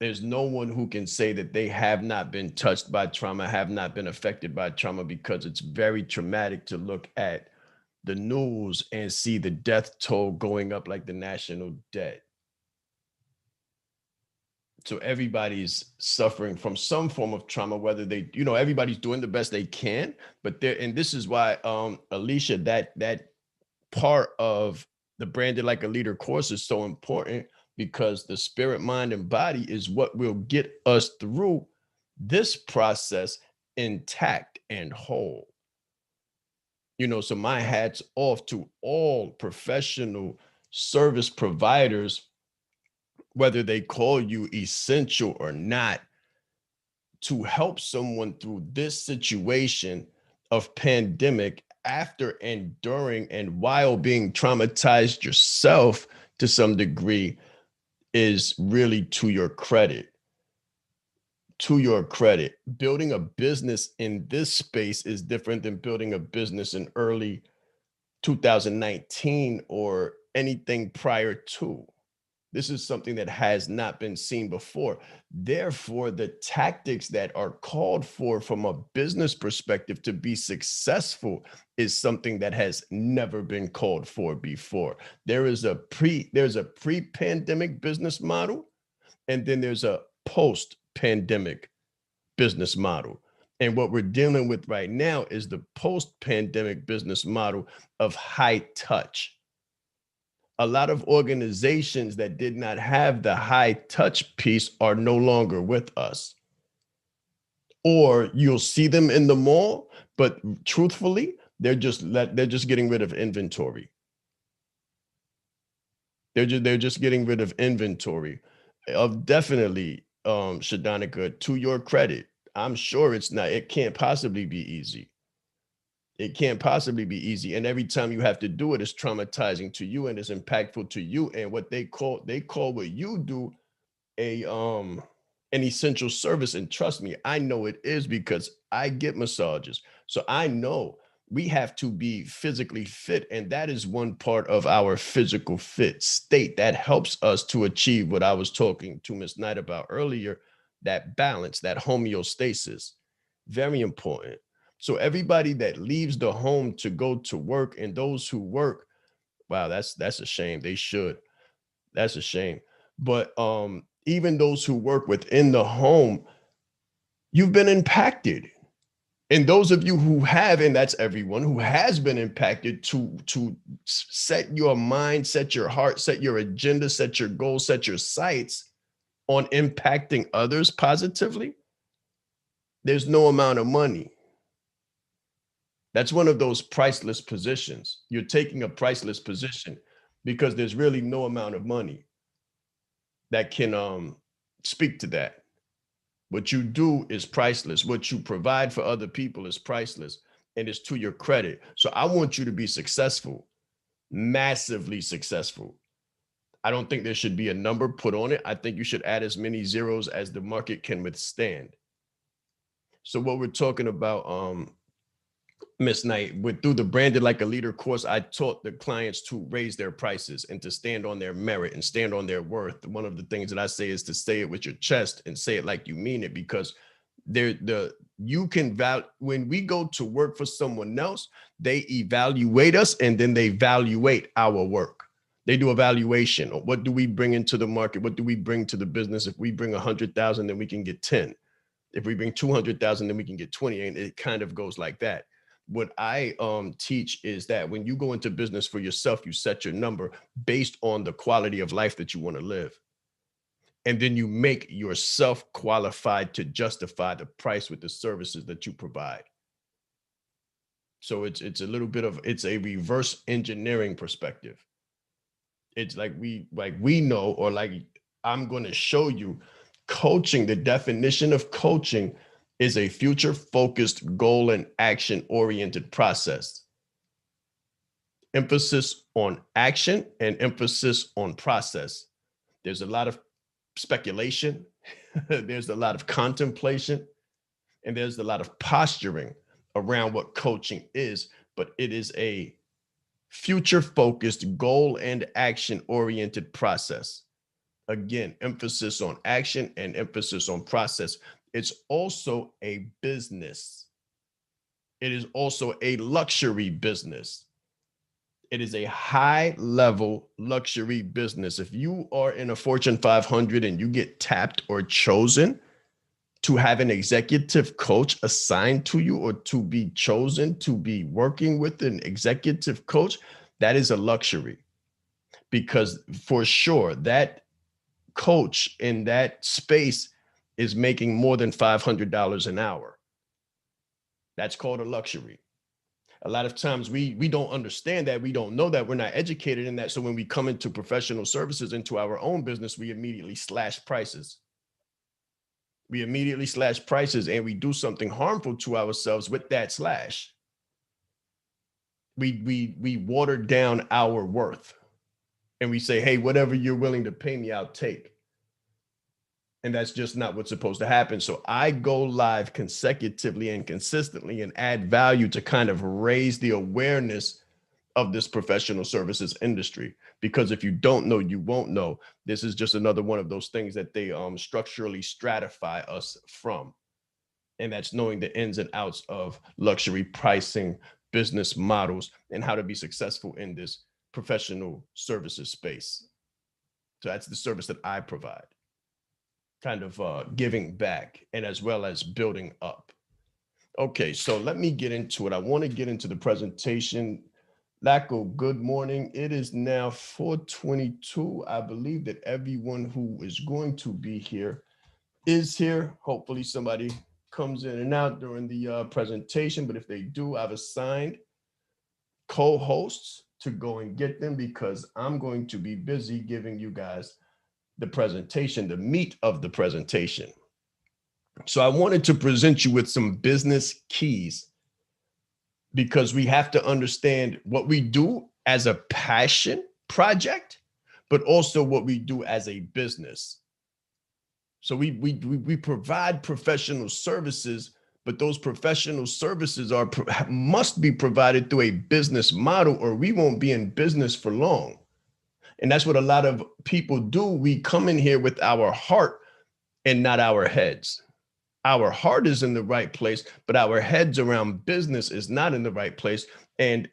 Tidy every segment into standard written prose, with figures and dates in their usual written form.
There's no one who can say that they have not been touched by trauma, have not been affected by trauma, because it's very traumatic to look at the news and see the death toll going up like the national debt. So everybody's suffering from some form of trauma, whether they, everybody's doing the best they can, but there, and this is why, Alicia, that part of the Branded Like a Leader course is so important, because the spirit, mind, and body is what will get us through this process intact and whole. So my hat's off to all professional service providers, whether they call you essential or not, to help someone through this situation of pandemic, after and during and while being traumatized yourself to some degree, is really to your credit. To your credit. Building a business in this space is different than building a business in early 2019 or anything prior to. This is something that has not been seen before. Therefore, the tactics that are called for from a business perspective to be successful is something that has never been called for before. There's a pre-pandemic business model, and then there's a post-pandemic business model. And what we're dealing with right now is the post-pandemic business model of high touch. A lot of organizations that did not have the high touch piece are no longer with us. Or you'll see them in the mall, but truthfully, they're just getting rid of inventory. They're just getting rid of inventory. Of definitely, Shadanika, to your credit, I'm sure it can't possibly be easy. It can't possibly be easy. And every time you have to do it, it's traumatizing to you and it's impactful to you. And what they call what you do a an essential service. And trust me, I know it is, because I get massages. So I know we have to be physically fit. And that is one part of our physical fit state that helps us to achieve what I was talking to Miss Knight about earlier, that balance, that homeostasis. Very important. So everybody that leaves the home to go to work, and those who work, wow, that's a shame. They should. That's a shame. But even those who work within the home, you've been impacted. And those of you who have, and that's everyone who has been impacted, to set your mind, set your heart, set your agenda, set your goals, set your sights on impacting others positively, there's no amount of money. That's one of those priceless positions. You're taking a priceless position because there's really no amount of money that can speak to that. What you do is priceless. What you provide for other people is priceless, and it's to your credit. So I want you to be successful, massively successful. I don't think there should be a number put on it. I think you should add as many zeros as the market can withstand. So what we're talking about, Miss Knight, through the Branded Like a Leader course, I taught the clients to raise their prices and to stand on their merit and stand on their worth. One of the things that I say is to say it with your chest and say it like you mean it, because when we go to work for someone else, they evaluate us and then they evaluate our work. They do evaluation. What do we bring into the market? What do we bring to the business? If we bring 100,000, then we can get 10. If we bring 200,000, then we can get 20. And it kind of goes like that. What I teach is that when you go into business for yourself, you set your number based on the quality of life that you want to live. And then you make yourself qualified to justify the price with the services that you provide. So it's it's a reverse engineering perspective. It's like we know, or like I'm going to show you, coaching, the definition of coaching is a future focused, goal and action oriented process. Emphasis on action and emphasis on process. There's a lot of speculation, there's a lot of contemplation, and there's a lot of posturing around what coaching is, but it is a future focused, goal and action oriented process. Again, emphasis on action and emphasis on process. It's also a business. It is also a luxury business. It is a high level luxury business. If you are in a Fortune 500 and you get tapped or chosen to have an executive coach assigned to you, or to be chosen to be working with an executive coach, that is a luxury. Because for sure, that coach in that space is making more than $500 an hour. That's called a luxury. A lot of times we don't understand that, we don't know that, we're not educated in that. So when we come into professional services, into our own business, we immediately slash prices. We immediately slash prices, and we do something harmful to ourselves with that slash. We water down our worth, and we say, hey, whatever you're willing to pay me, I'll take. And that's just not what's supposed to happen. So I go live consecutively and consistently and add value to kind of raise the awareness of this professional services industry. Because if you don't know, you won't know. This is just another one of those things that they structurally stratify us from. And that's knowing the ins and outs of luxury pricing, business models, and how to be successful in this professional services space. So that's the service that I provide. Kind of giving back, and as well as building up. Okay, so let me get into it. I want to get into the presentation. Laco, good morning. It is now 4:22. I believe that everyone who is going to be here is here. Hopefully somebody comes in and out during the presentation, but if they do, I've assigned co-hosts to go and get them, because I'm going to be busy giving you guys the presentation, the meat of the presentation. So I wanted to present you with some business keys, because we have to understand what we do as a passion project, but also what we do as a business. So we provide professional services, but those professional services must be provided through a business model, or we won't be in business for long. And that's what a lot of people do. We come in here with our heart and not our heads. Our heart is in the right place, but our heads around business is not in the right place. And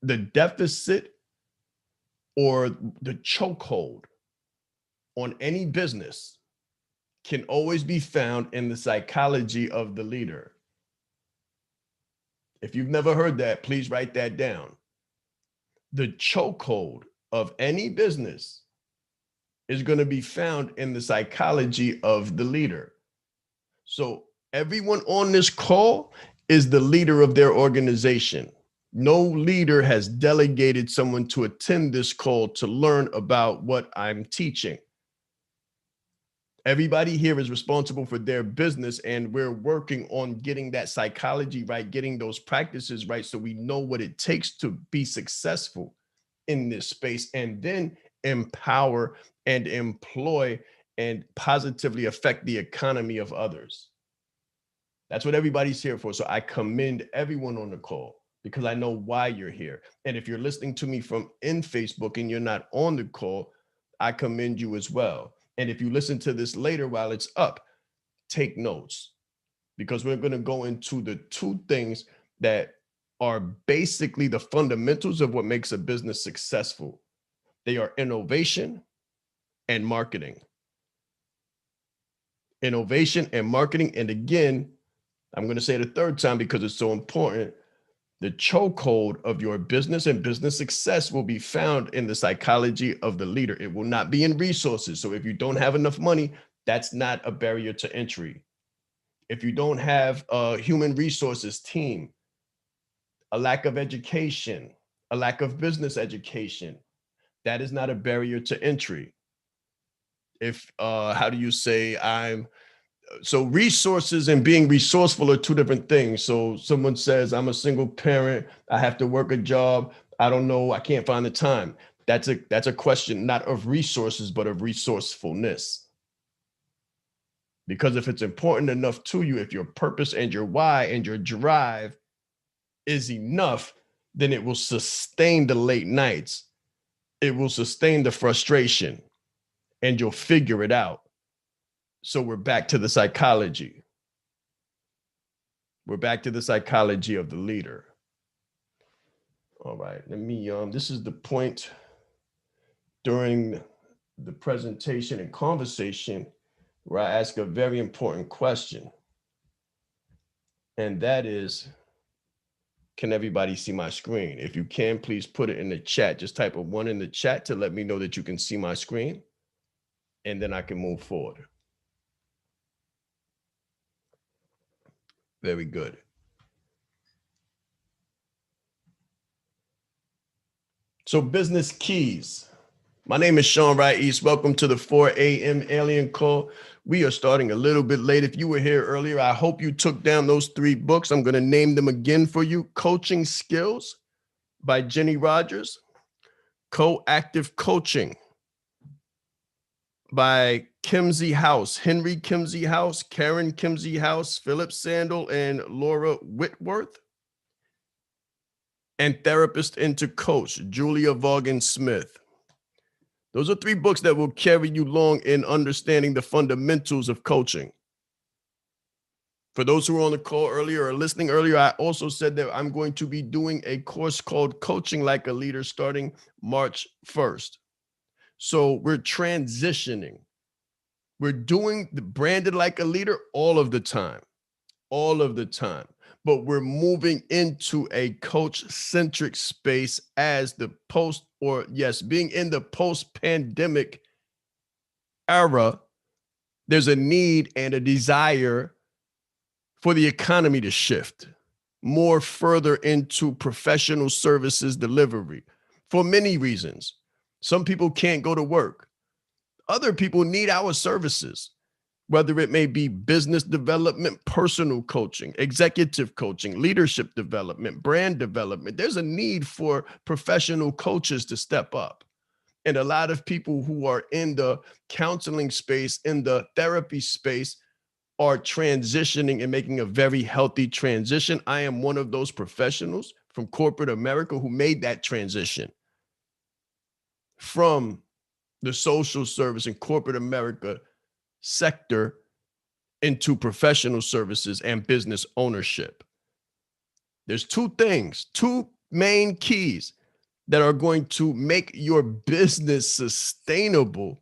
the deficit or the chokehold on any business can always be found in the psychology of the leader. If you've never heard that, please write that down. The chokehold of any business is going to be found in the psychology of the leader. So everyone on this call is the leader of their organization. No leader has delegated someone to attend this call to learn about what I'm teaching. Everybody here is responsible for their business, and we're working on getting that psychology right, getting those practices right, so we know what it takes to be successful in this space, and then empower and employ and positively affect the economy of others. That's what everybody's here for. So I commend everyone on the call, because I know why you're here. And if you're listening to me from in Facebook and you're not on the call, I commend you as well. And if you listen to this later while it's up, take notes, because we're going to go into the two things that are basically the fundamentals of what makes a business successful. They are innovation and marketing. Innovation and marketing. And again, I'm going to say it a third time because it's so important. The chokehold of your business and business success will be found in the psychology of the leader. It will not be in resources. So if you don't have enough money, that's not a barrier to entry. If you don't have a human resources team, a lack of education, a lack of business education, that is not a barrier to entry. If, how do you say, so resources and being resourceful are two different things. So someone says, I'm a single parent, I have to work a job, I don't know, I can't find the time. That's a question not of resources, but of resourcefulness. Because if it's important enough to you, if your purpose and your why and your drive is enough, then it will sustain the late nights. It will sustain the frustration. and you'll figure it out. So we're back to the psychology. We're back to the psychology of the leader. All right, let me, this is the point during the presentation and conversation where I ask a very important question. And that is, can everybody see my screen? If you can, please put it in the chat. Just type a 1 in the chat to let me know that you can see my screen, and then I can move forward. Very good. So business keys. My name is Sean Wright East. Welcome to the 4 a.m. Alien Call. We are starting a little bit late. If you were here earlier, I hope you took down those 3 books. I'm going to name them again for you. Coaching Skills by Jenny Rogers. Coactive Coaching by Kimsey House, Henry Kimsey House, Karen Kimsey House, Philip Sandel, and Laura Whitworth. And Therapist into Coach, Julia Vaughan Smith. Those are 3 books that will carry you long in understanding the fundamentals of coaching. For those who were on the call earlier or listening earlier, I also said that I'm going to be doing a course called Coaching Like a Leader starting March 1st. So we're transitioning. We're doing the branded like a leader all of the time, but we're moving into a coach-centric space as the being in the post-pandemic era, there's a need and a desire for the economy to shift more further into professional services delivery for many reasons. Some people can't go to work. Other people need our services, whether it may be business development, personal coaching, executive coaching, leadership development, brand development. There's a need for professional coaches to step up. And a lot of people who are in the counseling space, in the therapy space, are transitioning and making a very healthy transition. I am one of those professionals from corporate America who made that transition from the social service and corporate America sector into professional services and business ownership. There's 2 things, 2 main keys that are going to make your business sustainable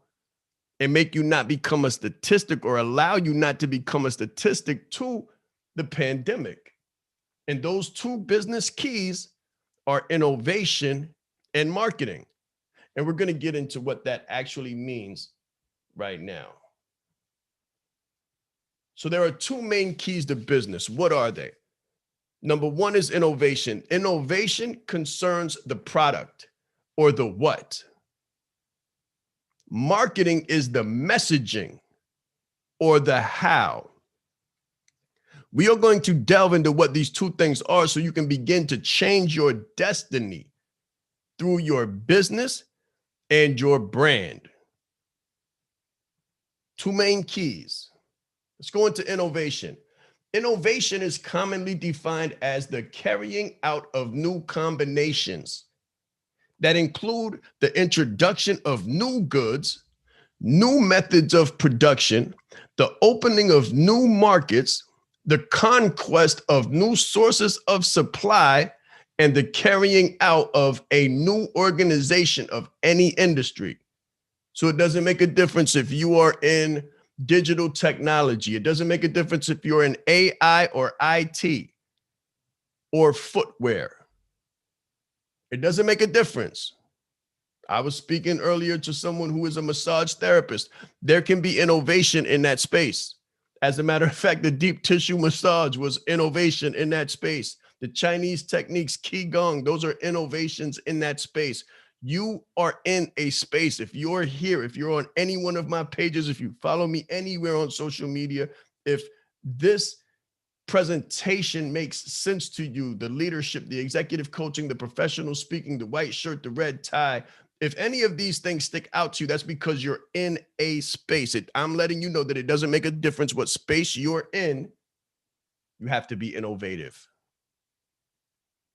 and make you not become a statistic or allow you not to become a statistic to the pandemic. And those 2 business keys are innovation and marketing. And we're going to get into what that actually means right now. So there are 2 main keys to business. What are they? Number 1 is innovation. Innovation concerns the product or the what. Marketing is the messaging or the how. We are going to delve into what these 2 things are so you can begin to change your destiny through your business and your brand. 2 main keys. Let's go into innovation. Innovation is commonly defined as the carrying out of new combinations that include the introduction of new goods, new methods of production, the opening of new markets, the conquest of new sources of supply, and the carrying out of a new organization of any industry. So it doesn't make a difference if you are in digital technology. It doesn't make a difference if you're in AI or IT or footwear. It doesn't make a difference. I was speaking earlier to someone who is a massage therapist. There can be innovation in that space. As a matter of fact, the deep tissue massage was innovation in that space. The Chinese techniques, Qigong, those are innovations in that space. You are in a space. If you're here, if you're on any one of my pages, if you follow me anywhere on social media, if this presentation makes sense to you, the leadership, the executive coaching, the professional speaking, the white shirt, the red tie, if any of these things stick out to you, that's because you're in a space. I'm letting you know that it doesn't make a difference what space you're in. You have to be innovative.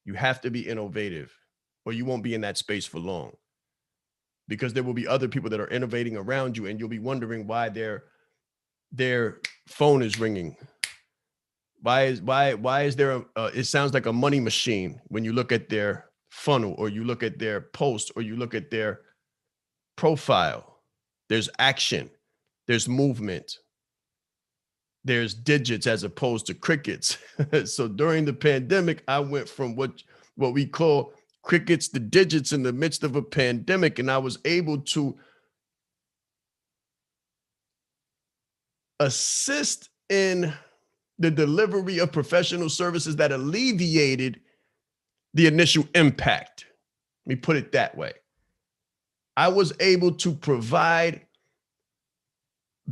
You have to be innovative, or you won't be in that space for long. because there will be other people that are innovating around you, and you'll be wondering why their phone is ringing. Why is there it sounds like a money machine when you look at their funnel, or you look at their post, or you look at their profile. There's action, there's movement, there's digits as opposed to crickets. So during the pandemic, I went from what we call crickets to digits in the midst of a pandemic, and I was able to assist in the delivery of professional services that alleviated the initial impact. Let me put it that way. I was able to provide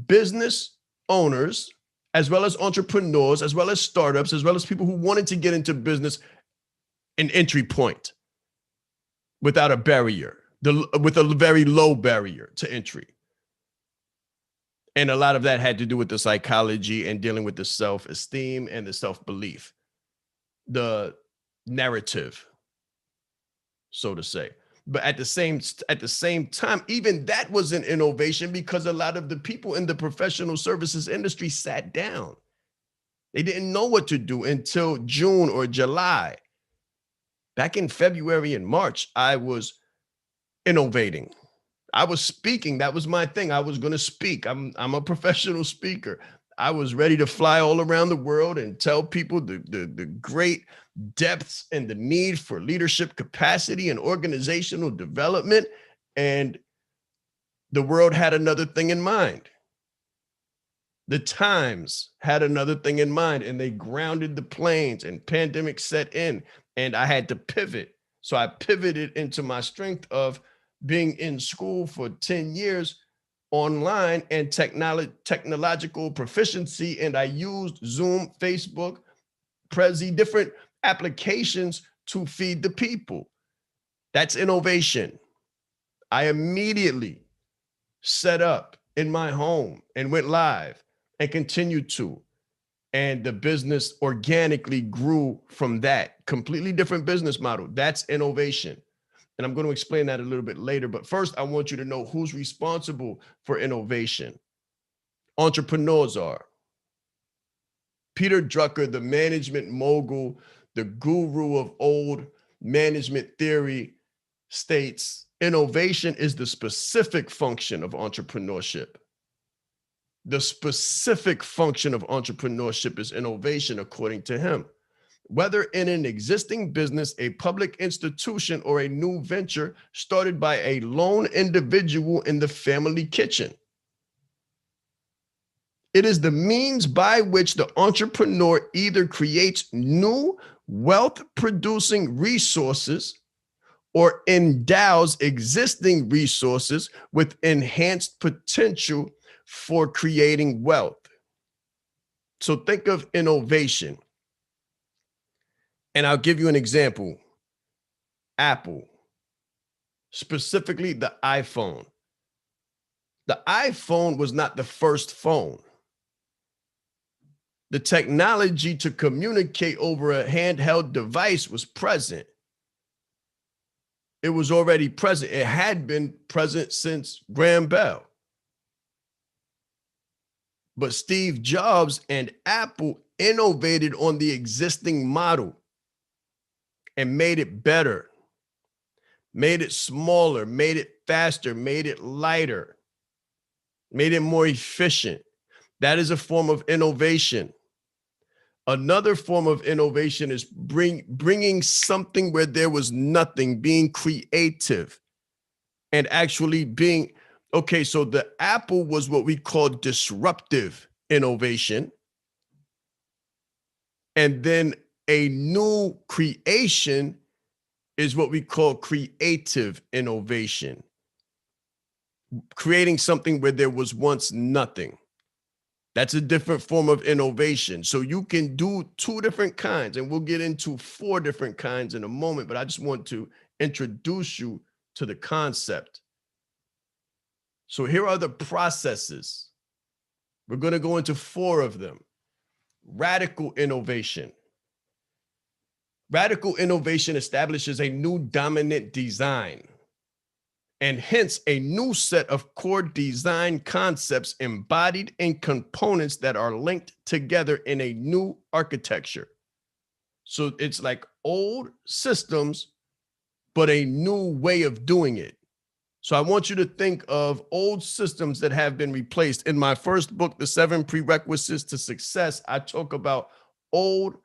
business owners, as well as entrepreneurs, as well as startups, as well as people who wanted to get into business, an entry point without a barrier, with a very low barrier to entry. And a lot of that had to do with the psychology and dealing with the self-esteem and the self-belief, the narrative, so to say. But at the same time, even that was an innovation, because a lot of the people in the professional services industry sat down. They didn't know what to do until June or July. Back in February and March, I was innovating. I was speaking. That was my thing. I was going to speak. I'm a professional speaker. I was ready to fly all around the world and tell people the great depths and the need for leadership capacity and organizational development. And the world had another thing in mind. The times had another thing in mind, and they grounded the planes, and pandemic set in, and I had to pivot. So I pivoted into my strength of being in school for 10 years online and technological proficiency. And I used Zoom, Facebook, Prezi, different applications to feed the people. That's innovation. I immediately set up in my home and went live and continued to. And the business organically grew from that. Completely different business model. That's innovation. And I'm going to explain that a little bit later. But first, I want you to know who's responsible for innovation. Entrepreneurs are. Peter Drucker, the management mogul, the guru of old management theory, states innovation is the specific function of entrepreneurship. The specific function of entrepreneurship is innovation, according to him. Whether in an existing business, a public institution, or a new venture started by a lone individual in the family kitchen. It is the means by which the entrepreneur either creates new wealth-producing resources or endows existing resources with enhanced potential for creating wealth. So think of innovation. And I'll give you an example. Apple, specifically the iPhone. The iPhone was not the first phone. The technology to communicate over a handheld device was present. It was already present. It had been present since Graham Bell. But Steve Jobs and Apple innovated on the existing model and made it better, made it smaller, made it faster, made it lighter, made it more efficient. That is a form of innovation. Another form of innovation is bringing something where there was nothing, being creative and actually being, okay, so the Apple was what we call disruptive innovation. And then a new creation is what we call creative innovation. Creating something where there was once nothing. That's a different form of innovation. So you can do two different kinds, and we'll get into 4 different kinds in a moment, but I just want to introduce you to the concept. So here are the processes. We're going to go into 4 of them. Radical innovation. Radical innovation establishes a new dominant design. and hence a new set of core design concepts embodied in components that are linked together in a new architecture. So it's like old systems, but a new way of doing it. So I want you to think of old systems that have been replaced. In my first book, The 7 Prerequisites to Success, I talk about old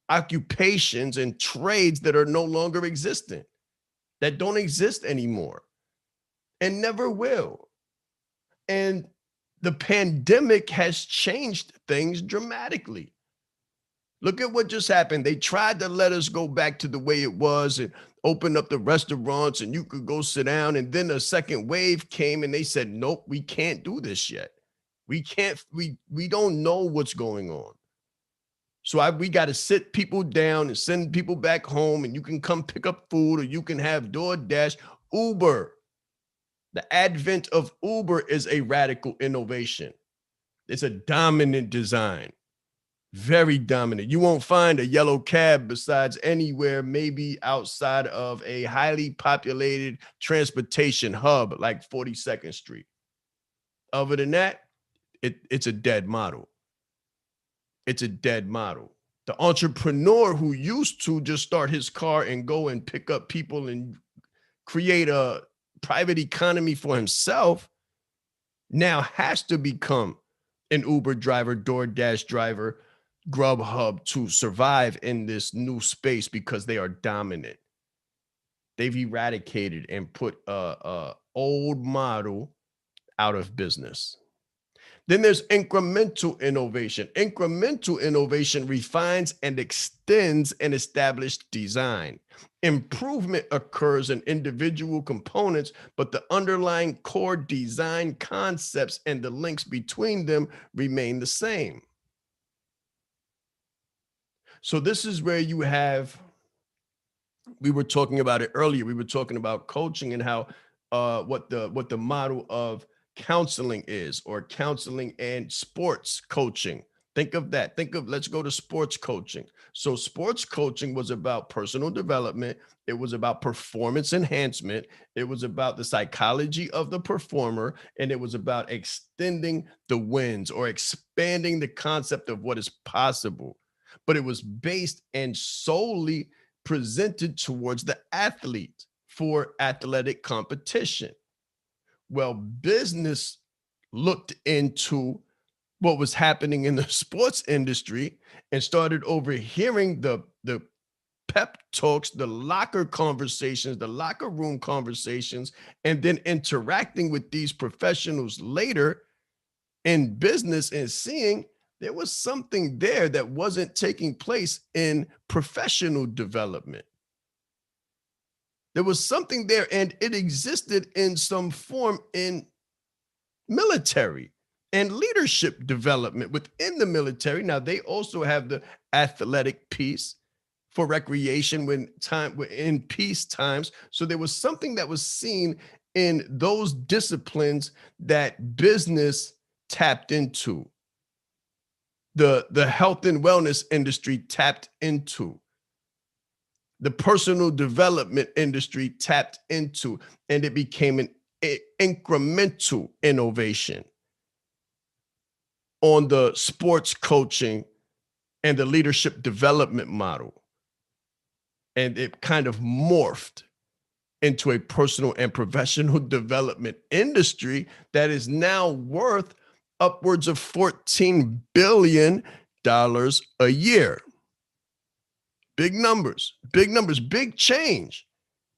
occupations and trades that are no longer existent, that don't exist anymore and never will. And the pandemic has changed things dramatically. Look at what just happened. They tried to let us go back to the way it was and open up the restaurants and you could go sit down. And then a second wave came and they said, nope, we can't do this yet. We can't, we don't know what's going on. So we got to sit people down and send people back home, and you can come pick up food, or you can have DoorDash, Uber. The advent of Uber is a radical innovation. It's a dominant design, very dominant. You won't find a yellow cab besides anywhere, maybe outside of a highly populated transportation hub like 42nd Street. Other than that, it's a dead model. It's a dead model. The entrepreneur who used to just start his car and go and pick up people and create a private economy for himself now has to become an Uber driver, DoorDash driver, Grubhub to survive in this new space because they are dominant. They've eradicated and put a old model out of business. Then there's incremental innovation. Incremental innovation refines and extends an established design. Improvement occurs in individual components, but the underlying core design concepts and the links between them remain the same. So this is where you have, we were talking about it earlier. We were talking about coaching and how what the model of counseling is, or counseling and sports coaching. Think of that. Let's go to sports coaching. So sports coaching was about personal development. It was about performance enhancement. It was about the psychology of the performer. And it was about extending the wins, or expanding the concept of what is possible. But it was based and solely presented towards the athlete for athletic competition. Well, business looked into what was happening in the sports industry and started overhearing the pep talks, the locker conversations, the locker room conversations, and then interacting with these professionals later in business and seeing there was something there that wasn't taking place in professional development. There was something there, and it existed in some form in military and leadership development within the military. Now, they also have the athletic piece for recreation in peace times. So there was something that was seen in those disciplines that business tapped into. The health and wellness industry tapped into. The personal development industry tapped into, and it became an incremental innovation on the sports coaching and the leadership development model. And it kind of morphed into a personal and professional development industry that is now worth upwards of $14 billion a year. Big numbers, big change,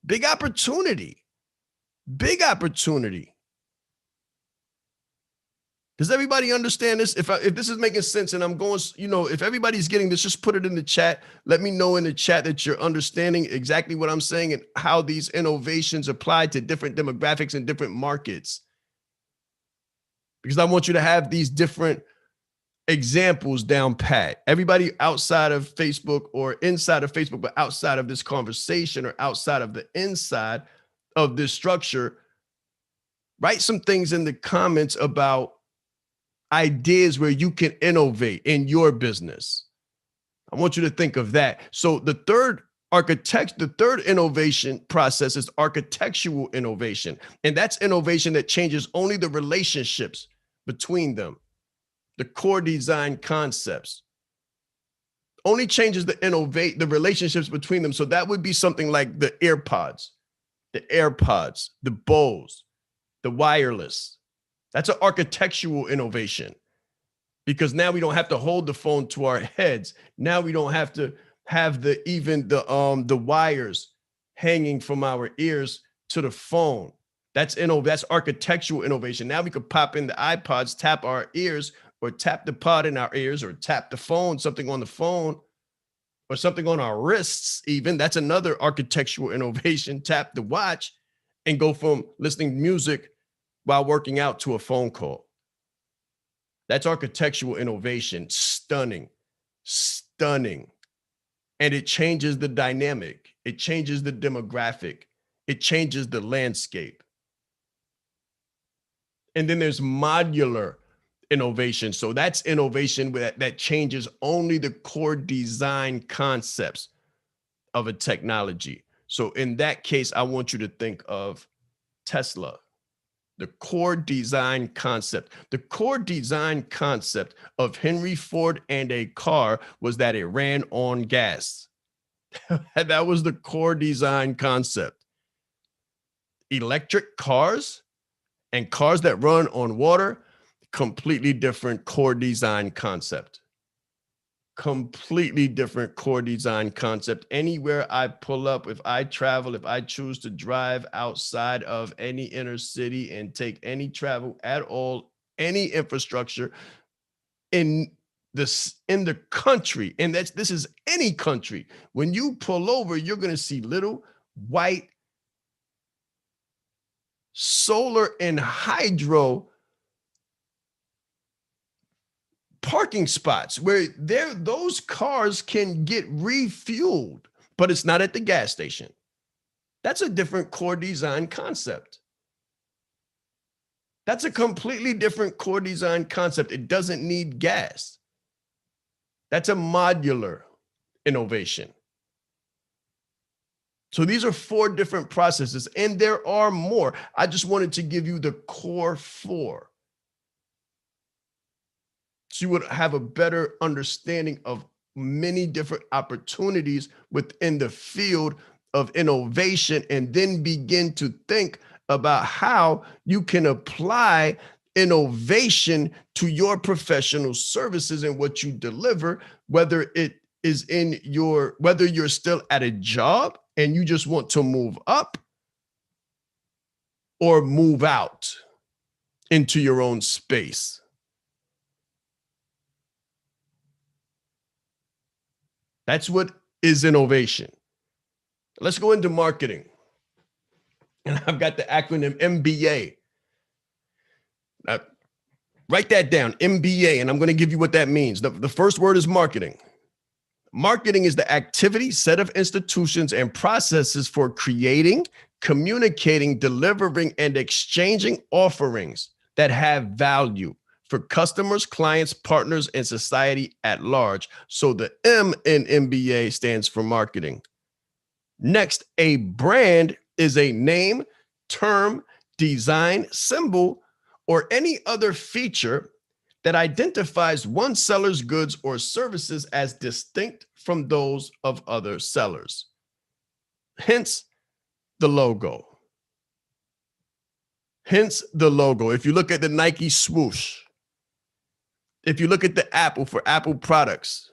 big opportunity, big opportunity. Does everybody understand this? If this is making sense and I'm going, if everybody's getting this, just put it in the chat. Let me know in the chat that you're understanding exactly what I'm saying and how these innovations apply to different demographics and different markets. Because I want you to have these different examples down pat. Everybody outside of Facebook or inside of Facebook, but outside of this conversation or outside of the inside of this structure, write some things in the comments about ideas where you can innovate in your business. I want you to think of that. So the third The third innovation process is architectural innovation. And that's innovation that changes only the relationships between them, the core design concepts. Only changes the relationships between them. So that would be something like the AirPods, the Bose, the wireless. That's an architectural innovation, because now we don't have to hold the phone to our heads. Now we don't have to have the wires hanging from our ears to the phone. That's architectural innovation. Now we could pop in the iPods, tap our ears, or tap the pod in our ears, or tap the phone, something on the phone, or something on our wrists even. That's another architectural innovation. Tap the watch and go from listening to music while working out to a phone call. That's architectural innovation. Stunning. And it changes the dynamic. It changes the demographic. It changes the landscape. And then there's modular innovation. So that's innovation that changes only the core design concepts of a technology. So in that case, I want you to think of Tesla. The core design concept. The core design concept of Henry Ford and a car was that it ran on gas. That was the core design concept. Electric cars and cars that run on water, completely different core design concept. Completely different core design concept. Anywhere I pull up, if I travel, if I choose to drive outside of any inner city and take any travel at all, any infrastructure in the country, and this is any country, when you pull over, you're going to see little white solar and hydro parking spots where those cars can get refueled, but it's not at the gas station. That's a different core design concept. That's a completely different core design concept. It doesn't need gas. That's a modular innovation. So these are 4 different processes, and there are more. I just wanted to give you the core 4, so you would have a better understanding of many different opportunities within the field of innovation, and then begin to think about how you can apply innovation to your professional services and what you deliver, whether you're still at a job and you just want to move up, or move out into your own space. That's what is innovation. Let's go into marketing. And I've got the acronym MBA. Now, write that down, MBA, and I'm going to give you what that means. The first word is marketing. Marketing is the activity, set of institutions and processes for creating, communicating, delivering, and exchanging offerings that have value for customers, clients, partners, and society at large. So the M in MBA stands for marketing. Next, a brand is a name, term, design, symbol, or any other feature that identifies one seller's goods or services as distinct from those of other sellers. Hence the logo. If you look at the Nike swoosh, if you look at the Apple for Apple products,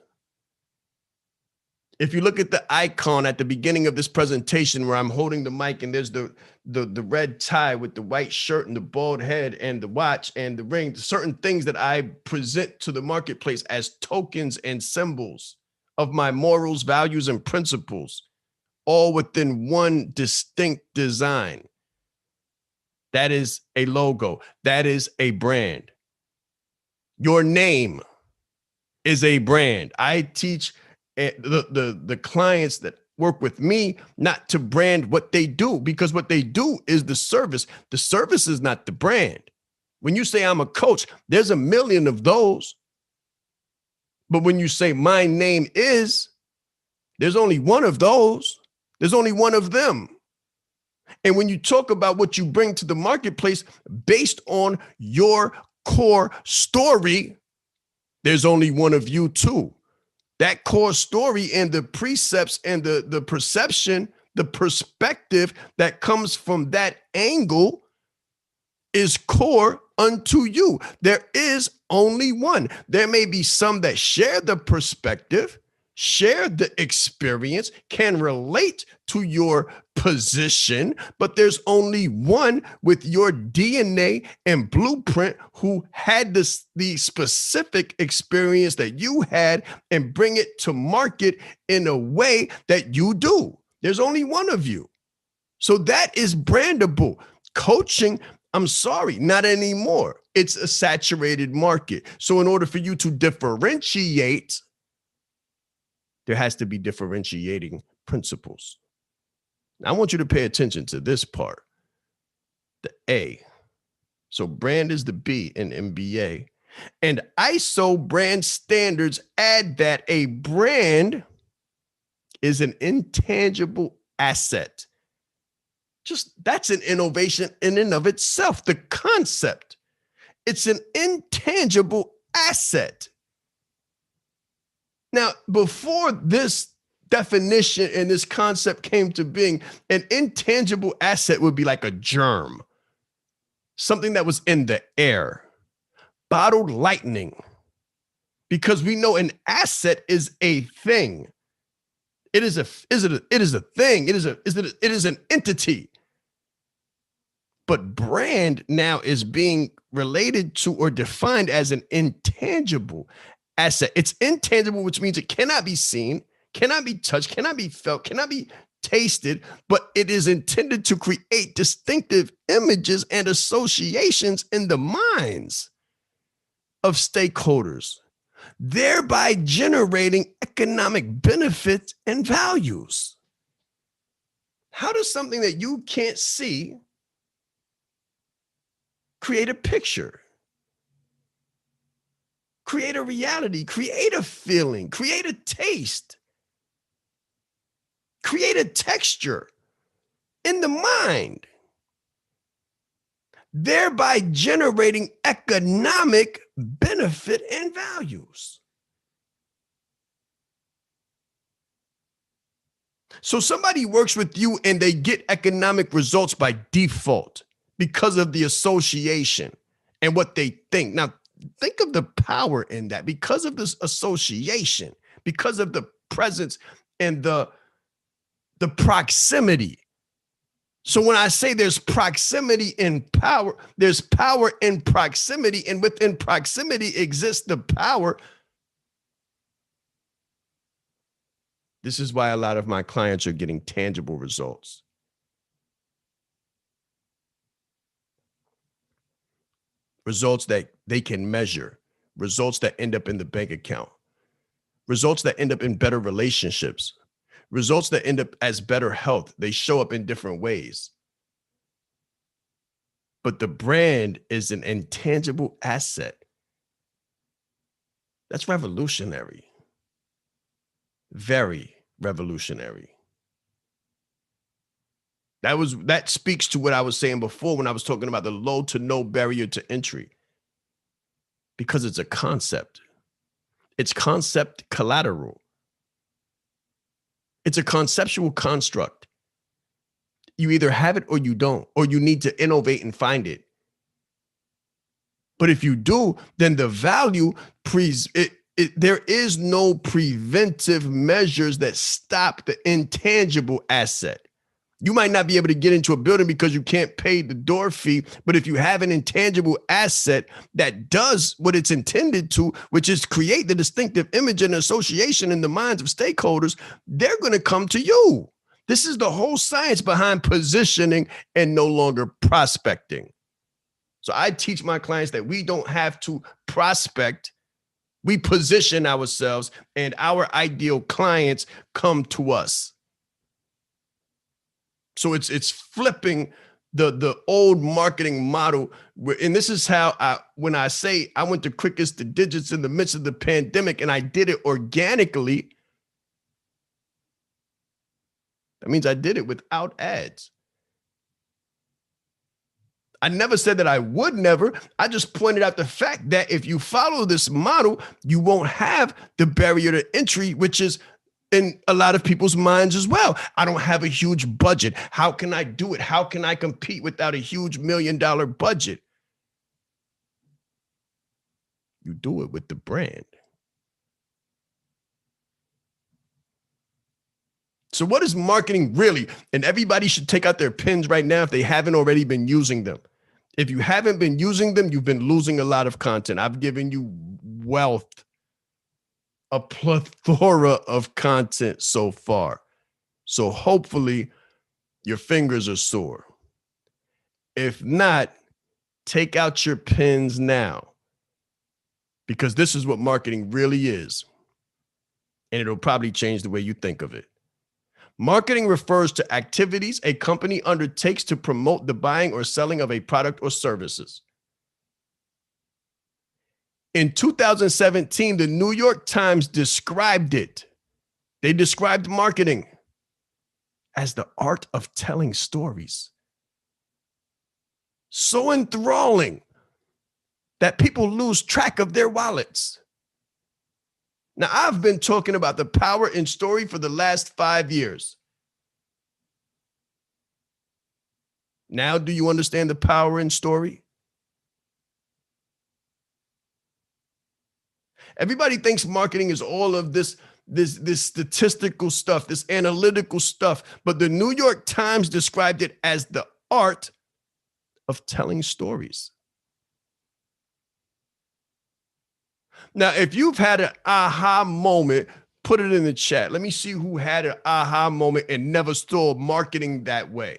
if you look at the icon at the beginning of this presentation where I'm holding the mic and there's the red tie with the white shirt and the bald head and the watch and the ring, certain things that I present to the marketplace as tokens and symbols of my morals, values, and principles, all within one distinct design. That is a logo. That is a brand. Your name is a brand. I teach the clients that work with me not to brand what they do, because what they do is the service. The service is not the brand. When you say I'm a coach, there's a million of those. But when you say my name is, There's only one of those. There's only one of them. And when you talk about what you bring to the marketplace based on your core story, there's only one of you too. That core story and the precepts and the perception, the perspective that comes from that angle is core unto you. There is only one. There may be some that share the perspective, share the experience, can relate to your position, but there's only one with your DNA and blueprint who had the specific experience that you had and bring it to market in a way that you do. There's only one of you. So that is brandable. Coaching, I'm sorry, not anymore. It's a saturated market. So in order for you to differentiate, there has to be differentiating principles. Now, I want you to pay attention to this part, the A. So brand is the B in MBA. And ISO brand standards add that a brand is an intangible asset. Just that's an innovation in and of itself. The concept, it's an intangible asset. Now, before this definition and this concept came to being, an intangible asset would be like a germ, something that was in the air, bottled lightning, because we know an asset is a thing. It is a thing. It is an entity. But brand now is being related to or defined as an intangible asset. It's intangible, which means it cannot be seen, cannot be touched, cannot be felt, cannot be tasted, but it is intended to create distinctive images and associations in the minds of stakeholders, thereby generating economic benefits and values. How does something that you can't see create a picture, create a reality, create a feeling, create a taste, create a texture in the mind, thereby generating economic benefit and values? So somebody works with you and they get economic results by default because of the association and what they think. Now, think of the power in that. Because of this association, because of the presence and the proximity. So when I say there's proximity in power, there's power in proximity, and within proximity exists the power. This is why a lot of my clients are getting tangible results. Results that they can measure, results that end up in the bank account, results that end up in better relationships, results that end up as better health. They show up in different ways. But the brand is an intangible asset. That's revolutionary. Very revolutionary. That speaks to what I was saying before when I was talking about the low to no barrier to entry. Because it's a concept. It's concept collateral. It's a conceptual construct. You either have it or you don't, or you need to innovate and find it. But if you do, then the value, there is no preventive measures that stop the intangible asset. You might not be able to get into a building because you can't pay the door fee, but if you have an intangible asset that does what it's intended to, which is create the distinctive image and association in the minds of stakeholders, they're going to come to you. This is the whole science behind positioning and no longer prospecting. So I teach my clients that we don't have to prospect. We position ourselves and our ideal clients come to us. So it's flipping the old marketing model. And this is how when I say I went the quickest to digits in the midst of the pandemic and I did it organically, That means I did it without ads. I never said that I would never. I just pointed out the fact that if you follow this model, you won't have the barrier to entry, which is in a lot of people's minds as well. I don't have a huge budget. How can I do it? How can I compete without a huge $1 million budget? You do it with the brand. So what is marketing really? And everybody should take out their pens right now if they haven't already been using them. If you haven't been using them, you've been losing a lot of content. I've given you wealth, a plethora of content so far. So hopefully your fingers are sore. If not, take out your pens now, because this is what marketing really is. And it'll probably change the way you think of it. Marketing refers to activities a company undertakes to promote the buying or selling of a product or services. In 2017, the New York Times described it. They described marketing as the art of telling stories. So enthralling that people lose track of their wallets. Now, I've been talking about the power in story for the last 5 years. Now, do you understand the power in story? Everybody thinks marketing is all of this statistical stuff, this analytical stuff, but the New York Times described it as the art of telling stories. Now, if you've had an aha moment, put it in the chat. Let me see who had an aha moment and never saw marketing that way.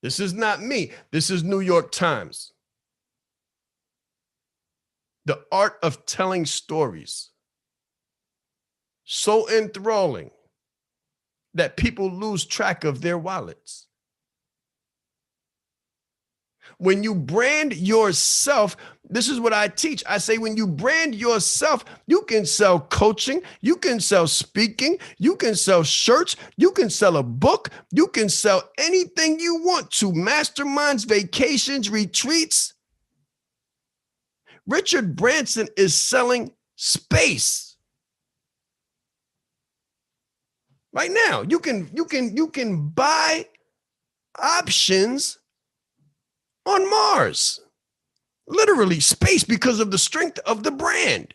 This is not me. This is New York Times. The art of telling stories. So enthralling that people lose track of their wallets. When you brand yourself, this is what I teach. I say, when you brand yourself, you can sell coaching, you can sell speaking, you can sell shirts, you can sell a book, you can sell anything you want to, masterminds, vacations, retreats. Richard Branson is selling space. Right now, you can buy options on Mars, literally space, because of the strength of the brand.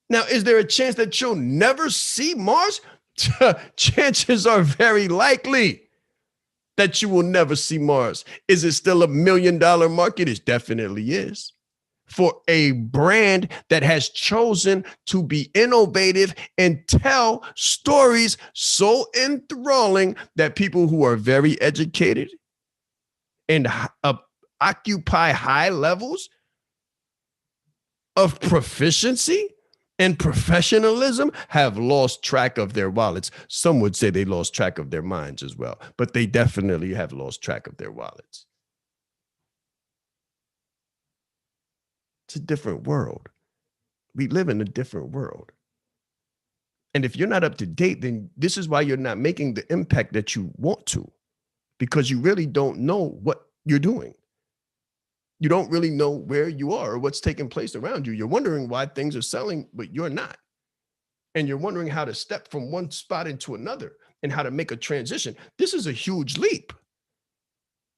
Now, is there a chance that you'll never see Mars? Chances are very likely that you will never see Mars. Is it still $1 million market? It definitely is. For a brand that has chosen to be innovative and tell stories so enthralling that people who are very educated and occupy high levels of proficiency and professionalism have lost track of their wallets. Some would say they lost track of their minds as well, but they definitely have lost track of their wallets. It's a different world. We live in a different world. And if you're not up to date, then this is why you're not making the impact that you want to, because you really don't know what you're doing. You don't really know where you are or what's taking place around you. You're wondering why things are selling, but you're not. And you're wondering how to step from one spot into another and how to make a transition. This is a huge leap.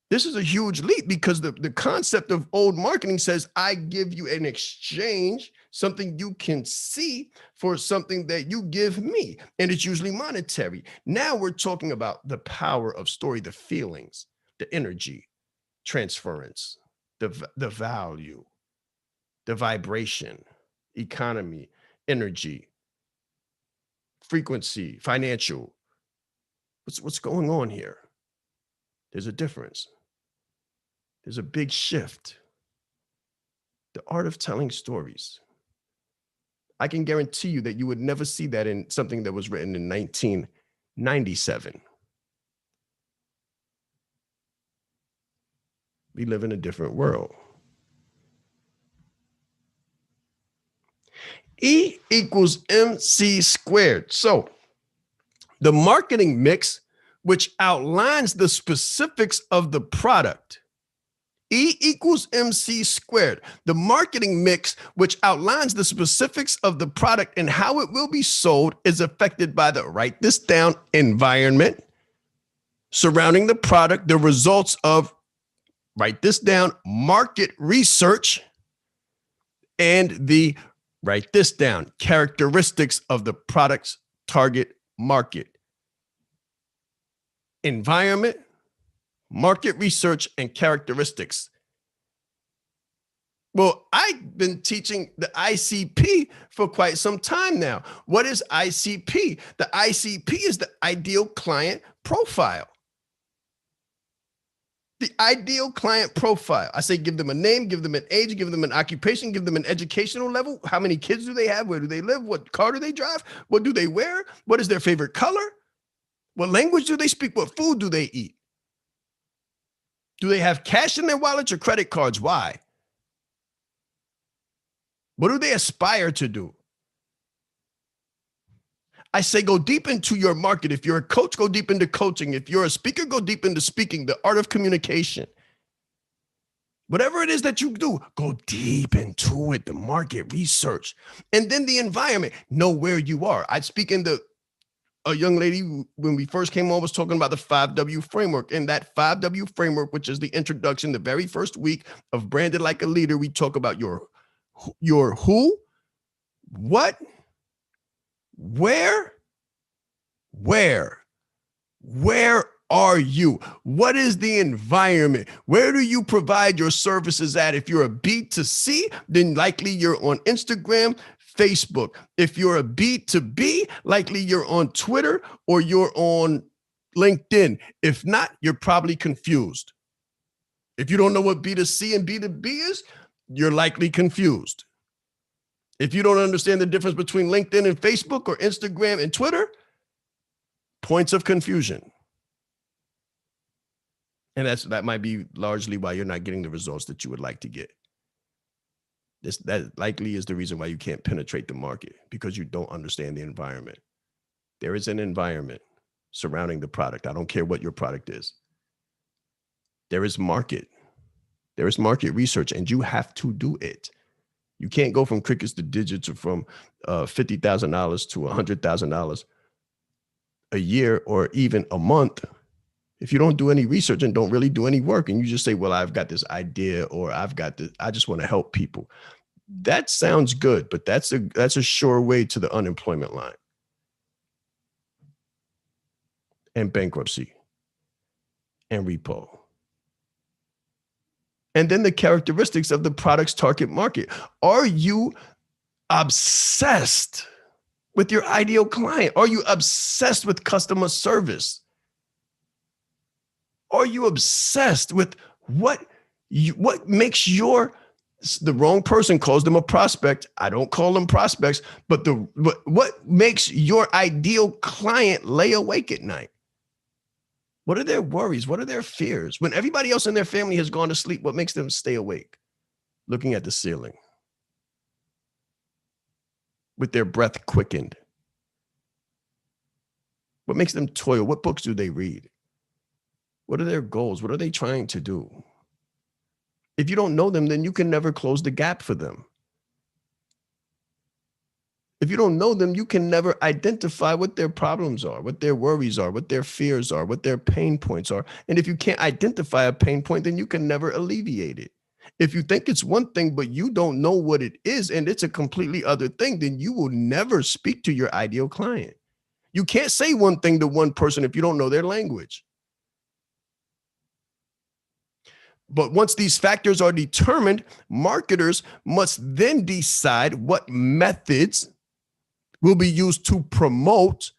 This is a huge leap, because the concept of old marketing says, I give you an exchange, something you can see, for something that you give me. And it's usually monetary. Now we're talking about the power of story, the feelings, the energy, transference, the value, the vibration, economy, energy, frequency, financial. What's going on here? There's a difference. There's a big shift. The art of telling stories. I can guarantee you that you would never see that in something that was written in 1997. We live in a different world. E equals MC squared. So the marketing mix, which outlines the specifics of the product. E equals MC squared. The marketing mix, which outlines the specifics of the product and how it will be sold, is affected by the, write this down, environment surrounding the product, the results of, write this down, market research, and the, write this down, characteristics of the product's target market. Environment, market research, and characteristics. Well, I've been teaching the ICP for quite some time now. What is ICP? The ICP is the ideal client profile. The ideal client profile. I say give them a name, give them an age, give them an occupation, give them an educational level. How many kids do they have? Where do they live? What car do they drive? What do they wear? What is their favorite color? What language do they speak? What food do they eat? Do they have cash in their wallets or credit cards? Why? What do they aspire to do? I say go deep into your market. If you're a coach, go deep into coaching. If you're a speaker, go deep into speaking, the art of communication. Whatever it is that you do, go deep into it, the market research. And then the environment, know where you are. I speak in a young lady, when we first came on, was talking about the 5W framework. And that 5W framework, which is the introduction, the very first week of Branded Like a Leader, we talk about your who, what, where are you? What is the environment? Where do you provide your services at? If you're a B2C, then likely you're on Instagram, Facebook. If you're a B2B, likely you're on Twitter or you're on LinkedIn. If not, you're probably confused. If you don't know what B2C and B2B is, you're likely confused. If you don't understand the difference between LinkedIn and Facebook or Instagram and Twitter, points of confusion. And that might be largely why you're not getting the results that you would like to get. That likely is the reason why you can't penetrate the market, because you don't understand the environment. There is an environment surrounding the product. I don't care what your product is. There is market. There is market research, and you have to do it. You can't go from crickets to digits or from $50,000 to $100,000 a year or even a month if you don't do any research and don't really do any work, and you just say, well, I've got this idea, or I've got this, I just want to help people. That sounds good, but that's a sure way to the unemployment line and bankruptcy and repo. And then the characteristics of the product's target market. Are you obsessed with your ideal client? Are you obsessed with customer service? Are you obsessed with what makes the wrong person calls them a prospect. I don't call them prospects, but what makes your ideal client lay awake at night? What are their worries? What are their fears? When everybody else in their family has gone to sleep, what makes them stay awake, looking at the ceiling with their breath quickened? What makes them toil? What books do they read? What are their goals? What are they trying to do? If you don't know them, then you can never close the gap for them. If you don't know them, you can never identify what their problems are, what their worries are, what their fears are, what their pain points are. And if you can't identify a pain point, then you can never alleviate it. If you think it's one thing, but you don't know what it is, and it's a completely other thing, then you will never speak to your ideal client. You can't say one thing to one person if you don't know their language. But once these factors are determined, marketers must then decide what methods will be used to promote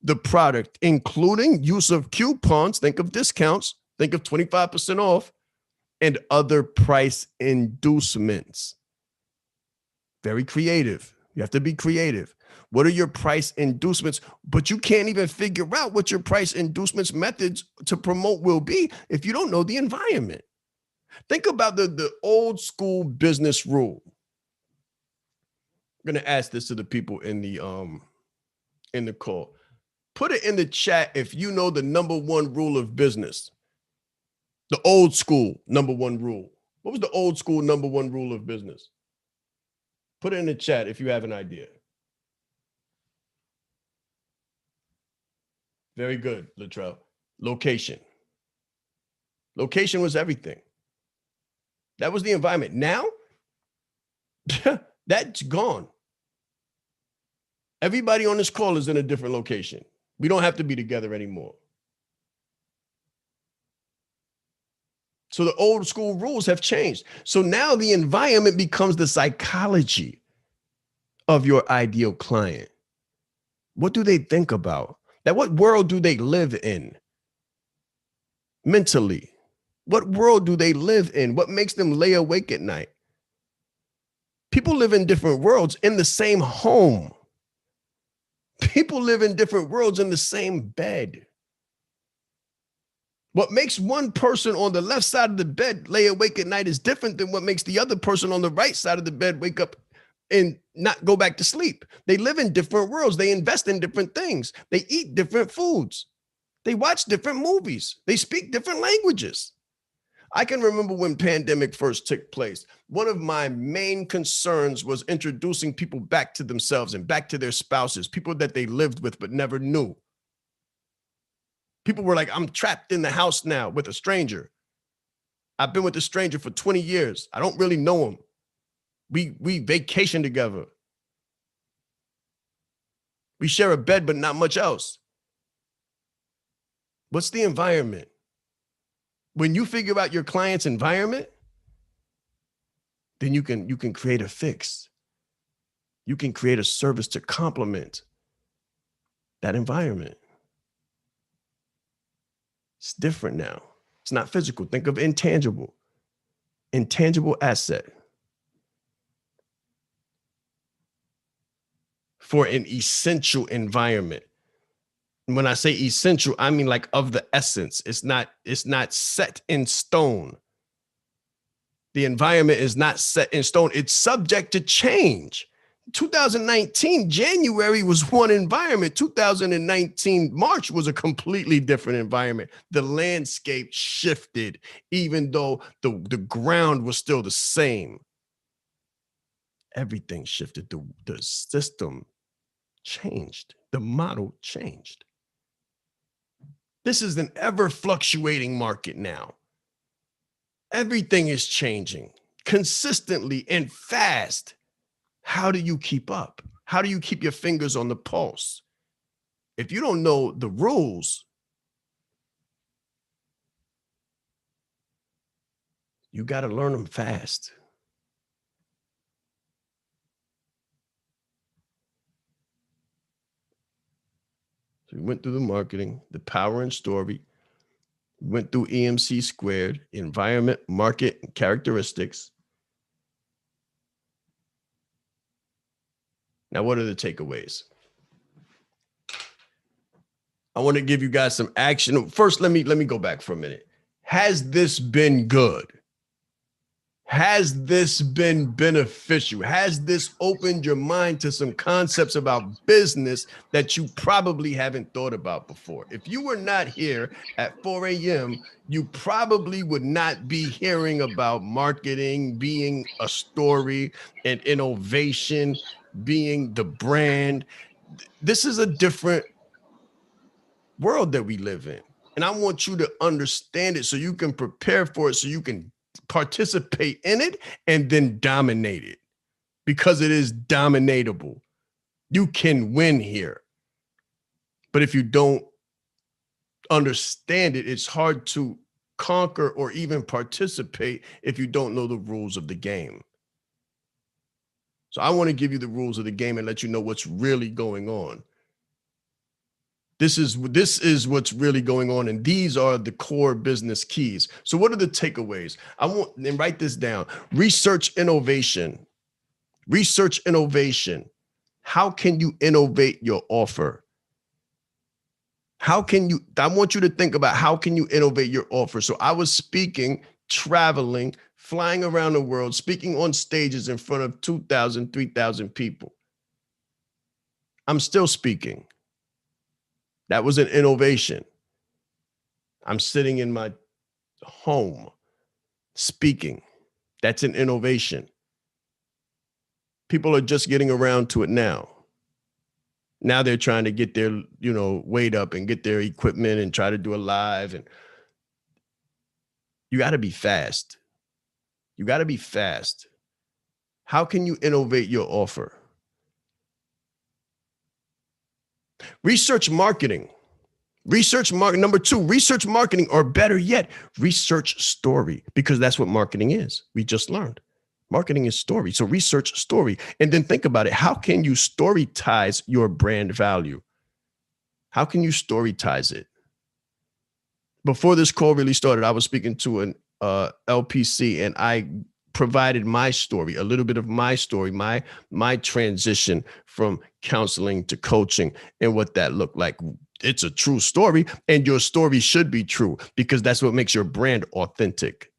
the product, including use of coupons, think of discounts, think of 25% off, and other price inducements. Very creative. You have to be creative. What are your price inducements? But you can't even figure out what your price inducements methods to promote will be if you don't know the environment. Think about the old school business rule. going to ask this to the people in the call. Put it in the chat if you know the number one rule of business. The old school number one rule. What was the old school number one rule of business? Put it in the chat if you have an idea. Very good, Latrell. Location. Location was everything. That was the environment. Now, that's gone. Everybody on this call is in a different location. We don't have to be together anymore. So the old school rules have changed. So now the environment becomes the psychology of your ideal client. What do they think about? Now, what world do they live in? Mentally, what world do they live in? What makes them lay awake at night? People live in different worlds in the same home. People live in different worlds in the same bed. What makes one person on the left side of the bed lay awake at night is different than what makes the other person on the right side of the bed wake up and not go back to sleep. They live in different worlds. They invest in different things. They eat different foods. They watch different movies. They speak different languages. I can remember when pandemic first took place. One of my main concerns was introducing people back to themselves and back to their spouses, people that they lived with but never knew. People were like, I'm trapped in the house now with a stranger. I've been with a stranger for 20 years. I don't really know him. We vacation together. We share a bed, but not much else. What's the environment? When you figure out your client's environment, then you can create a fix. You can create a service to complement that environment. It's different now. It's not physical. Think of intangible asset for an essential environment. And when I say essential, I mean like of the essence. It's not set in stone. The environment is not set in stone. It's subject to change. 2019, January was one environment. 2019, March was a completely different environment. The landscape shifted, even though the ground was still the same. Everything shifted. The system changed. The model changed. This is an ever fluctuating market now. Everything is changing consistently and fast. How do you keep up? How do you keep your fingers on the pulse? If you don't know the rules, you got to learn them fast. So we went through the marketing, the power and story. We went through EMC squared, environment, market, and characteristics. Now, what are the takeaways? I want to give you guys some action. First, let me go back for a minute. Has this been good? Has this been beneficial? Has this opened your mind to some concepts about business that you probably haven't thought about before? If you were not here at 4 a.m., you probably would not be hearing about marketing being a story and innovation being the brand. This is a different world that we live in. And I want you to understand it so you can prepare for it, so you can participate in it and then dominate it, because it is dominatable. You can win here. But if you don't understand it, it's hard to conquer or even participate if you don't know the rules of the game. So I want to give you the rules of the game and let you know what's really going on. This is what's really going on, and these are the core business keys. So what are the takeaways? I want, and write this down. Research innovation. Research innovation. How can you innovate your offer? I want you to think about how can you innovate your offer? So I was speaking, traveling, flying around the world, speaking on stages in front of 2,000, 3,000 people. I'm still speaking. That was an innovation. I'm sitting in my home speaking. That's an innovation. People are just getting around to it now. Now they're trying to get their, weight up and get their equipment and try to do a live. And you got to be fast. You got to be fast. How can you innovate your offer? Research marketing. Number 2, research marketing, or better yet, research story, because that's what marketing is. We just learned. Marketing is story. So research story. And then think about it. How can you storytize your brand value? How can you storytize it? Before this call really started, I was speaking to an LPC, and I provided my story, a little bit of my story, my transition from counseling to coaching and what that looked like. It's a true story, and your story should be true, because that's what makes your brand authentic.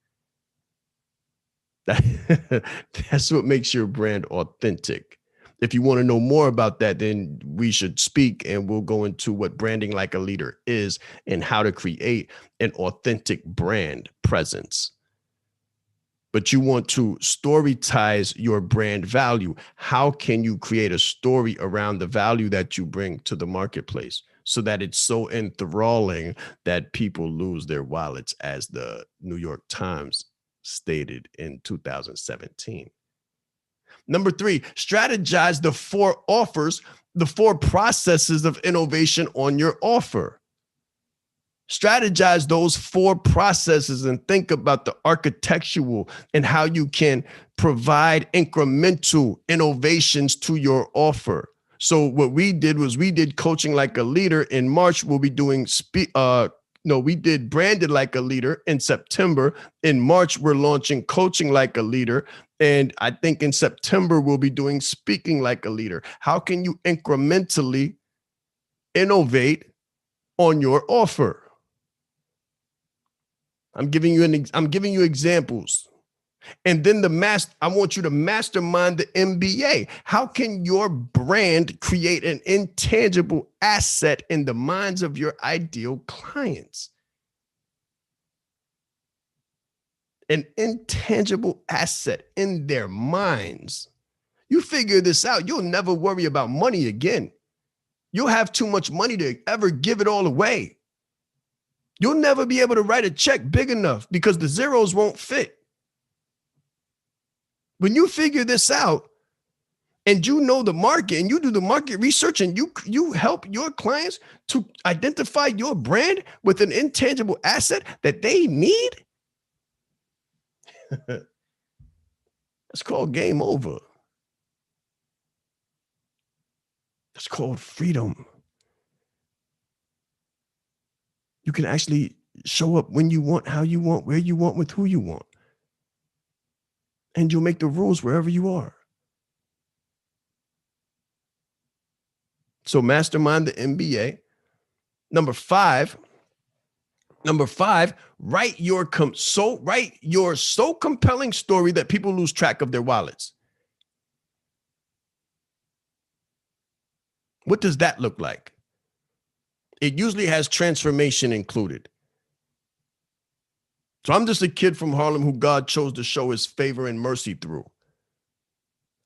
That's what makes your brand authentic. If you want to know more about that, then we should speak, and we'll go into what branding like a leader is and how to create an authentic brand presence. But you want to storytize your brand value. How can you create a story around the value that you bring to the marketplace so that it's so enthralling that people lose their wallets, as the New York Times stated in 2017? Number 3, strategize the 4 offers, the 4 processes of innovation on your offer. Strategize those 4 processes and think about the architectural and how you can provide incremental innovations to your offer. So what we did was we did coaching like a leader in March. We'll be doing we did branded like a leader in September. In March, we're launching coaching like a leader. And I think in September, we'll be doing speaking like a leader. How can you incrementally innovate on your offer? I'm giving you examples. And then I want you to mastermind the MBA. How can your brand create an intangible asset in the minds of your ideal clients? An intangible asset in their minds. You figure this out, you'll never worry about money again. You'll have too much money to ever give it all away. You'll never be able to write a check big enough because the zeros won't fit. When you figure this out and you know the market and you do the market research and you help your clients to identify your brand with an intangible asset that they need, that's called game over. That's called freedom. You can actually show up when you want, how you want, where you want, with who you want. And you'll make the rules wherever you are. So mastermind the MBA. Number five, write your so compelling story that people lose track of their wallets. What does that look like? It usually has transformation included. So I'm just a kid from Harlem who God chose to show his favor and mercy through.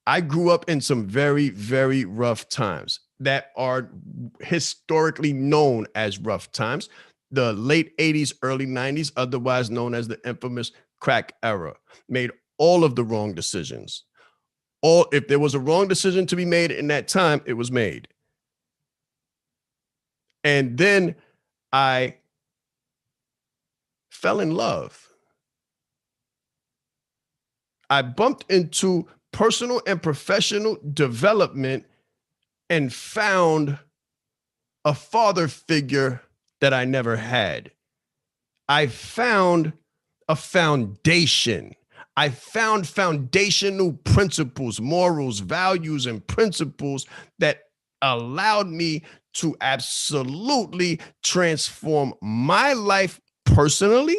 I grew up in some very, very rough times that are historically known as rough times. The late 80s, early 90s, otherwise known as the infamous crack era, made all of the wrong decisions. If there was a wrong decision to be made in that time, it was made. And then I fell in love. I bumped into personal and professional development and found a father figure that I never had. I found a foundation. I found foundational principles, morals, values, and principles that allowed me to absolutely transform my life personally,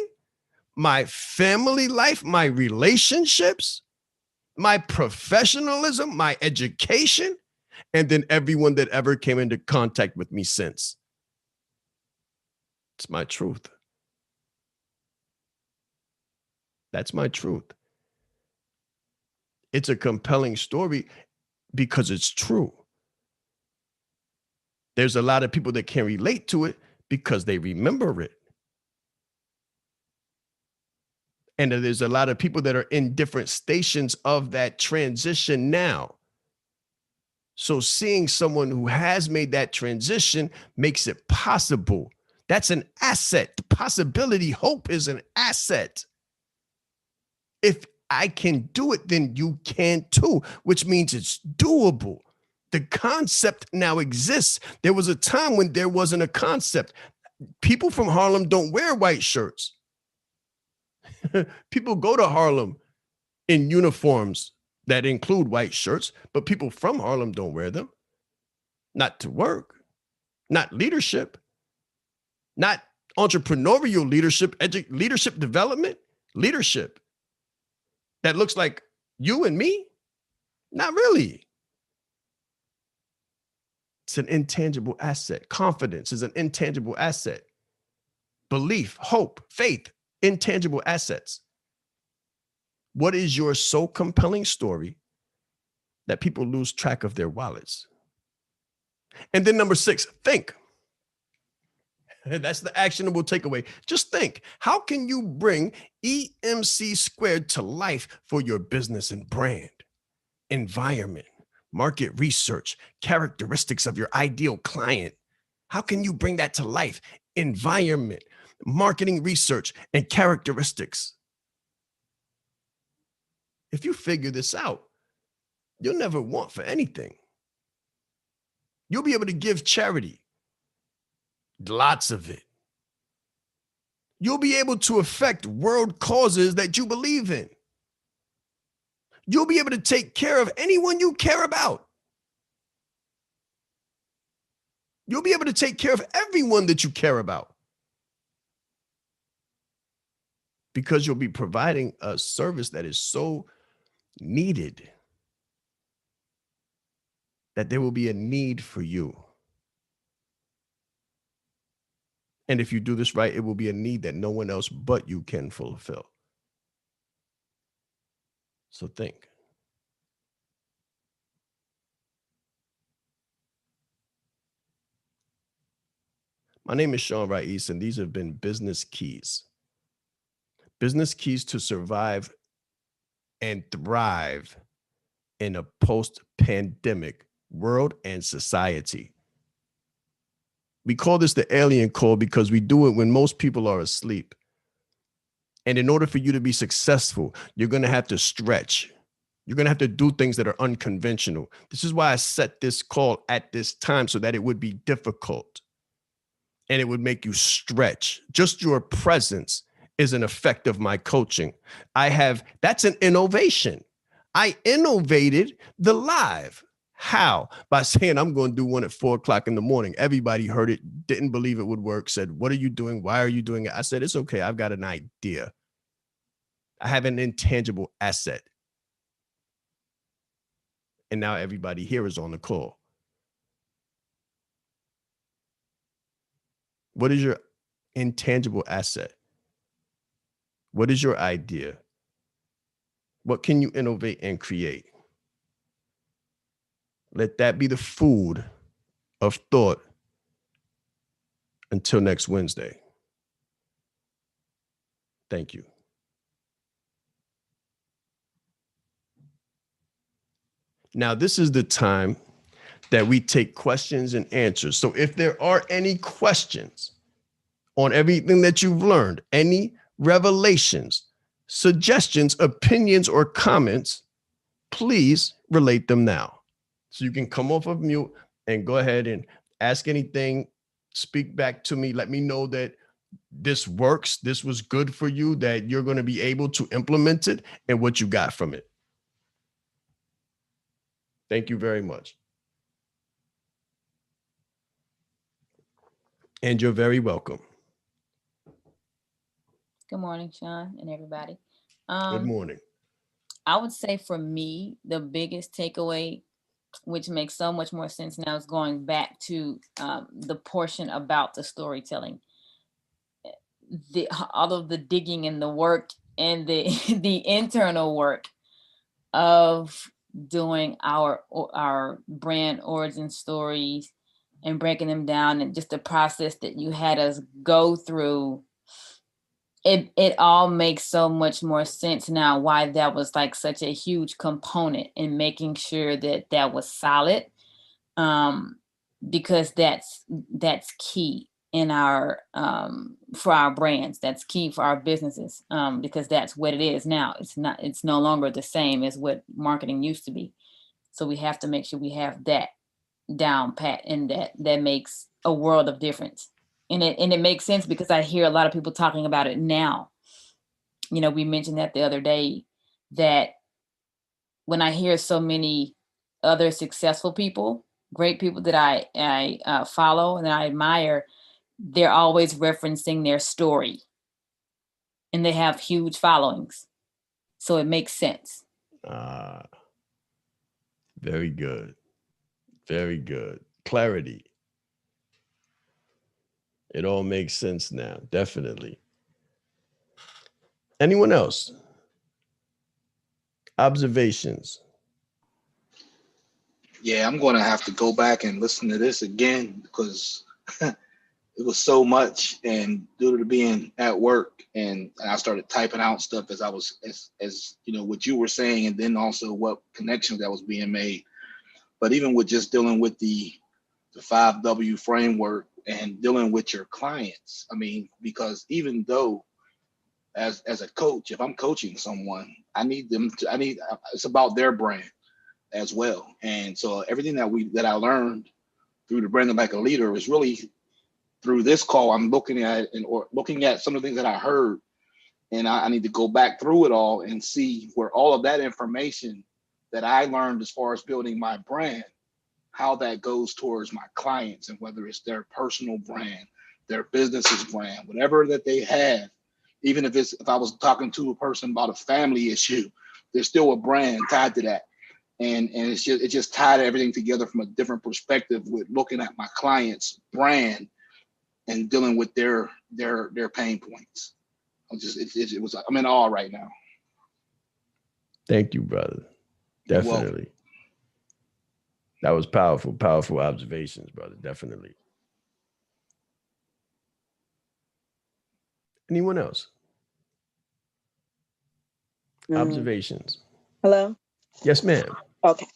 my family life, my relationships, my professionalism, my education, and then everyone that ever came into contact with me since. It's my truth. That's my truth. It's a compelling story because it's true. There's a lot of people that can relate to it because they remember it. And there's a lot of people that are in different stations of that transition now. So seeing someone who has made that transition makes it possible. That's an asset. The possibility, hope is an asset. If I can do it, then you can too, which means it's doable. The concept now exists. There was a time when there wasn't a concept. People from Harlem don't wear white shirts. People go to Harlem in uniforms that include white shirts, but people from Harlem don't wear them. Not to work, not leadership, not entrepreneurial leadership, leadership development, leadership that looks like you and me. Not really. It's an intangible asset. Confidence is an intangible asset. Belief, hope, faith, intangible assets. What is your so compelling story that people lose track of their wallets? And then number 6, think. That's the actionable takeaway. Just think, how can you bring EMC squared to life for your business and brand, environment, market research, characteristics of your ideal client? How can you bring that to life? Environment, marketing research, and characteristics. If you figure this out, you'll never want for anything. You'll be able to give charity, lots of it. You'll be able to affect world causes that you believe in. You'll be able to take care of anyone you care about. You'll be able to take care of everyone that you care about. Because you'll be providing a service that is so needed that there will be a need for you. And if you do this right, it will be a need that no one else but you can fulfill. So think. My name is Sean Rais, and these have been Business Keys. Business keys to survive and thrive in a post-pandemic world and society. We call this the alien call because we do it when most people are asleep. And in order for you to be successful, you're going to have to stretch. You're going to have to do things that are unconventional. This is why I set this call at this time, so that it would be difficult and it would make you stretch. Just your presence is an effect of my coaching. That's an innovation. I innovated the live. How? By saying I'm going to do one at 4:00 in the morning. Everybody heard it, didn't believe it would work, said, "What are you doing? Why are you doing it?" I said, "It's okay. I've got an idea. I have an intangible asset." And now everybody here is on the call. What is your intangible asset? What is your idea? What can you innovate and create? Let that be the food of thought until next Wednesday. Thank you. Now, this is the time that we take questions and answers. So if there are any questions on everything that you've learned, any revelations, suggestions, opinions, or comments, please relate them now. So you can come off of mute and go ahead and ask anything, speak back to me, let me know that this works, this was good for you, that you're going to be able to implement it, and what you got from it. Thank you very much. And you're very welcome. Good morning, Sean and everybody. Good morning. I would say for me, the biggest takeaway which makes so much more sense now, is going back to the portion about the storytelling. All of the digging and the work and the the internal work of doing our brand origin stories and breaking them down, and just the process that you had us go through. It all makes so much more sense now why that was like such a huge component in making sure that that was solid, because that's key in our for our brands. That's key for our businesses, because that's what it is now. It's no longer the same as what marketing used to be. So we have to make sure we have that down pat, and that makes a world of difference. And it makes sense because I hear a lot of people talking about it now. We mentioned that the other day, that when I hear so many other successful people, great people that I follow and I admire, they're always referencing their story, and they have huge followings. So it makes sense. Very good. Very good. Clarity. It all makes sense now. Definitely. Anyone else? Observations? Yeah, I'm going to have to go back and listen to this again because it was so much, and due to being at work, and I started typing out stuff as I was, as what you were saying, and then also what connections that was being made. But even with just dealing with the 5W framework and dealing with your clients, I mean, because even though as a coach, if I'm coaching someone, it's about their brand as well. And so everything that I learned through the Branding Like a Leader is really through this call. I'm looking at looking at some of the things that I heard, and I need to go back through it all and see where all of that information that I learned as far as building my brand, how that goes towards my clients, and whether it's their personal brand, their business's brand, whatever that they have. Even if I was talking to a person about a family issue, there's still a brand tied to that. And it just tied everything together from a different perspective with looking at my client's brand and dealing with their pain points. I'm in awe right now. Thank you, brother. Definitely. That was powerful observations, brother. Definitely. Anyone else? Observations. Hello? Yes, ma'am. Okay.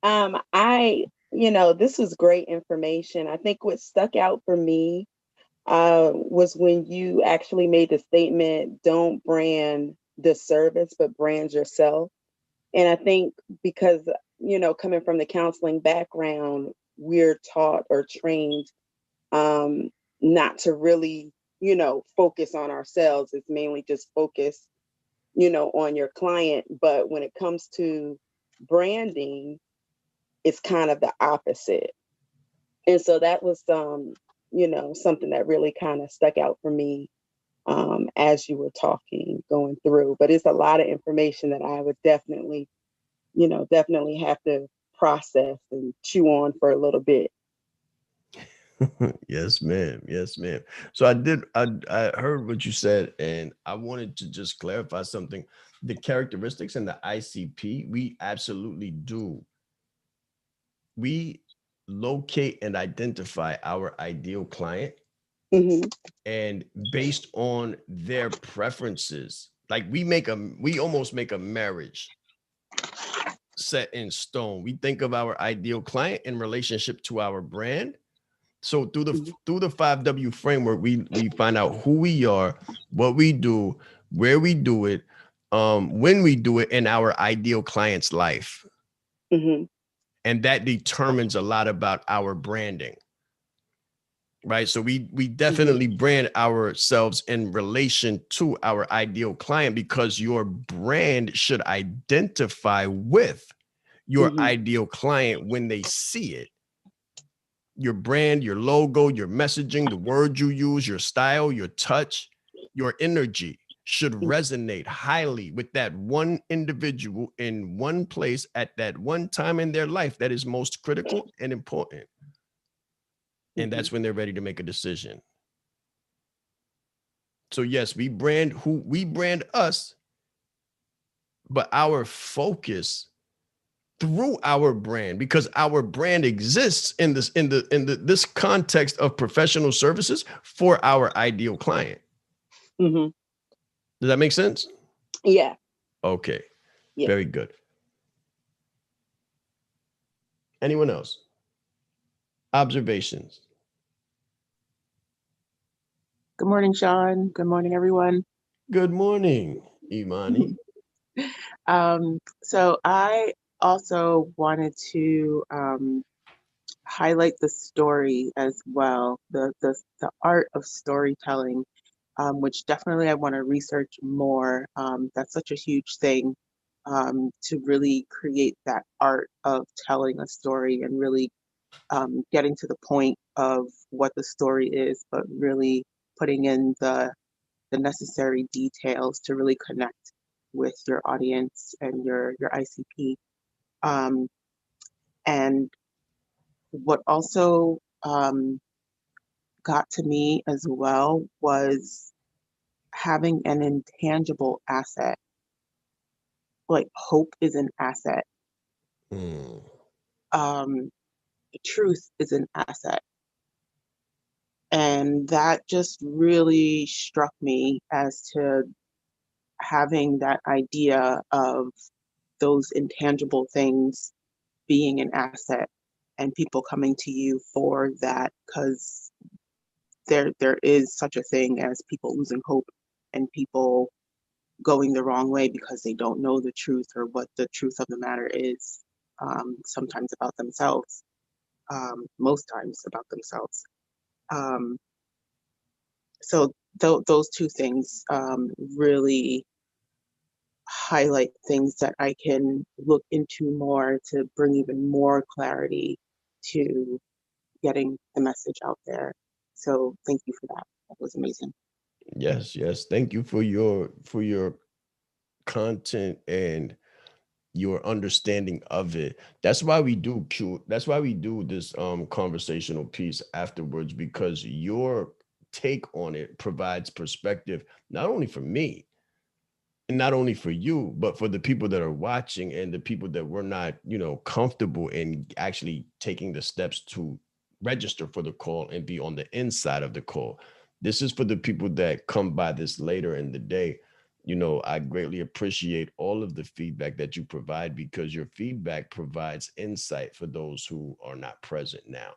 This was great information. I think what stuck out for me was when you actually made the statement, don't brand the service, but brand yourself. And I think because, coming from the counseling background, we're taught or trained not to really, focus on ourselves. It's mainly just focus, on your client. But when it comes to branding, it's kind of the opposite. And so that was, something that really kind of stuck out for me as you were talking, going through. But it's a lot of information that I would definitely have to process and chew on for a little bit. Yes, ma'am. Yes, ma'am. So I heard what you said, and I wanted to just clarify something. The characteristics in the ICP, we absolutely do. We locate and identify our ideal client, and based on their preferences, like we almost make a marriage set in stone. We think of our ideal client in relationship to our brand. So through the 5W framework, we find out who we are, what we do, where we do it, when we do it in our ideal client's life. And that determines a lot about our branding. Right. So we definitely brand ourselves in relation to our ideal client, because your brand should identify with your ideal client when they see it. Your brand, your logo, your messaging, the words you use, your style, your touch, your energy. should resonate highly with that one individual in one place at that one time in their life that is most critical and important. And that's when they're ready to make a decision. So yes, we brand us, but our focus through our brand, because our brand exists in this context of professional services for our ideal client. Mm-hmm. Does that make sense? Yeah. Okay. Yeah. Very good. Anyone else? Observations? Good morning, Sean. Good morning, everyone. Good morning, Imani. So I also wanted to highlight the story as well, the art of storytelling, which definitely I want to research more. That's such a huge thing, to really create that art of telling a story and really getting to the point of what the story is, but really putting in the necessary details to really connect with your audience and your ICP. And what also got to me as well was having an intangible asset. Like hope is an asset. Truth is an asset. And that just really struck me as to having that idea of those intangible things being an asset and people coming to you for that, because there is such a thing as people losing hope and people going the wrong way because they don't know the truth or what the truth of the matter is, sometimes about themselves, most times about themselves. So those two things really highlight things that I can look into more to bring even more clarity to getting the message out there. So thank you for that. That was amazing. Yes, yes. Thank you for your content and your understanding of it. That's why we do that's why we do this conversational piece afterwards, because your take on it provides perspective, not only for me and not only for you, but for the people that are watching and the people that were not, comfortable in actually taking the steps to register for the call and be on the inside of the call. This is for the people that come by this later in the day. I greatly appreciate all of the feedback that you provide, because your feedback provides insight for those who are not present now,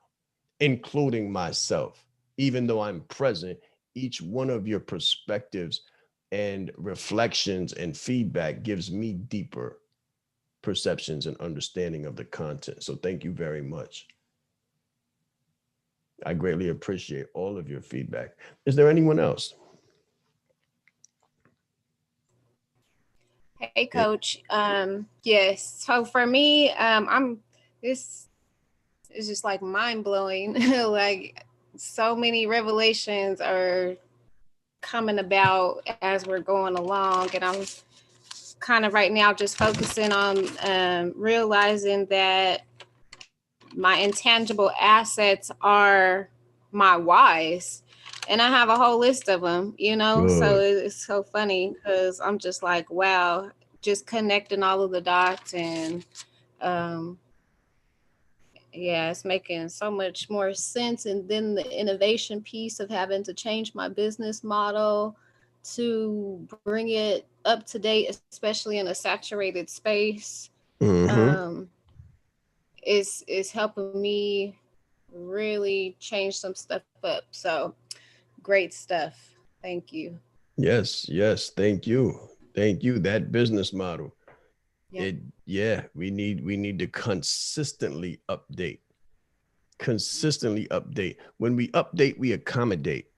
including myself. Even though I'm present, each one of your perspectives and reflections and feedback gives me deeper perceptions and understanding of the content. So thank you very much. I greatly appreciate all of your feedback. Is there anyone else? Hey, Coach. Yes. So for me, this is just like mind blowing. Like so many revelations are coming about as we're going along, and I'm kind of right now just focusing on realizing that my intangible assets are my whys. And I have a whole list of them, Good. So it's so funny because I'm just like, wow, just connecting all of the dots. And yeah, it's making so much more sense. And then the innovation piece of having to change my business model to bring it up to date, especially in a saturated space, is helping me really change some stuff up. So great stuff. Thank you. Yes, yes. Thank you. Thank you. That business model. Yeah. We need to consistently update. When we update, we accommodate.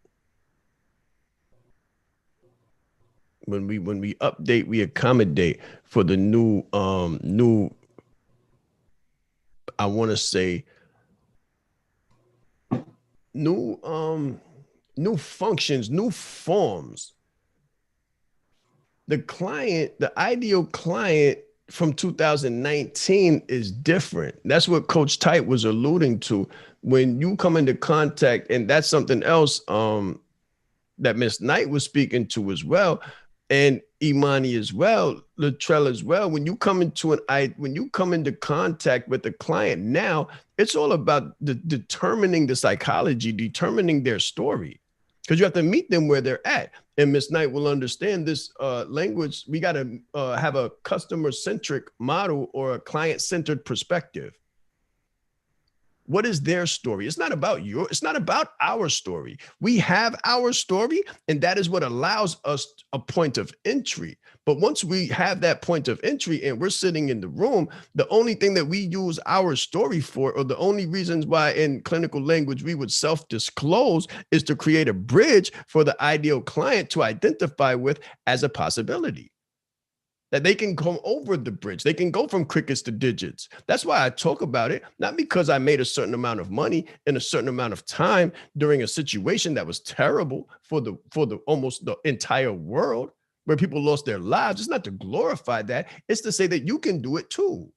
When we update, we accommodate for the new I want to say new functions, new forms the ideal client from 2019 is different. That's what Coach Tite was alluding to. When you come into contact, and that's something else that Miss Knight was speaking to as well, and Imani as well, Latrell as well. When you come into contact with the client now, it's all about determining the psychology, determining their story, because you have to meet them where they're at. And Miss Knight will understand this language. We got to have a customer-centric model or a client-centered perspective. What is their story? It's not about our story. We have our story, and that is what allows us a point of entry. But once we have that point of entry and we're sitting in the room, the only thing that we use our story for, or the only reasons why in clinical language we would self-disclose, is to create a bridge for the ideal client to identify with as a possibility. That they can come over the bridge. They can go from crickets to digits. That's why I talk about it, not because I made a certain amount of money in a certain amount of time during a situation that was terrible for the almost the entire world, where people lost their lives. It's not to glorify that. It's to say that you can do it too.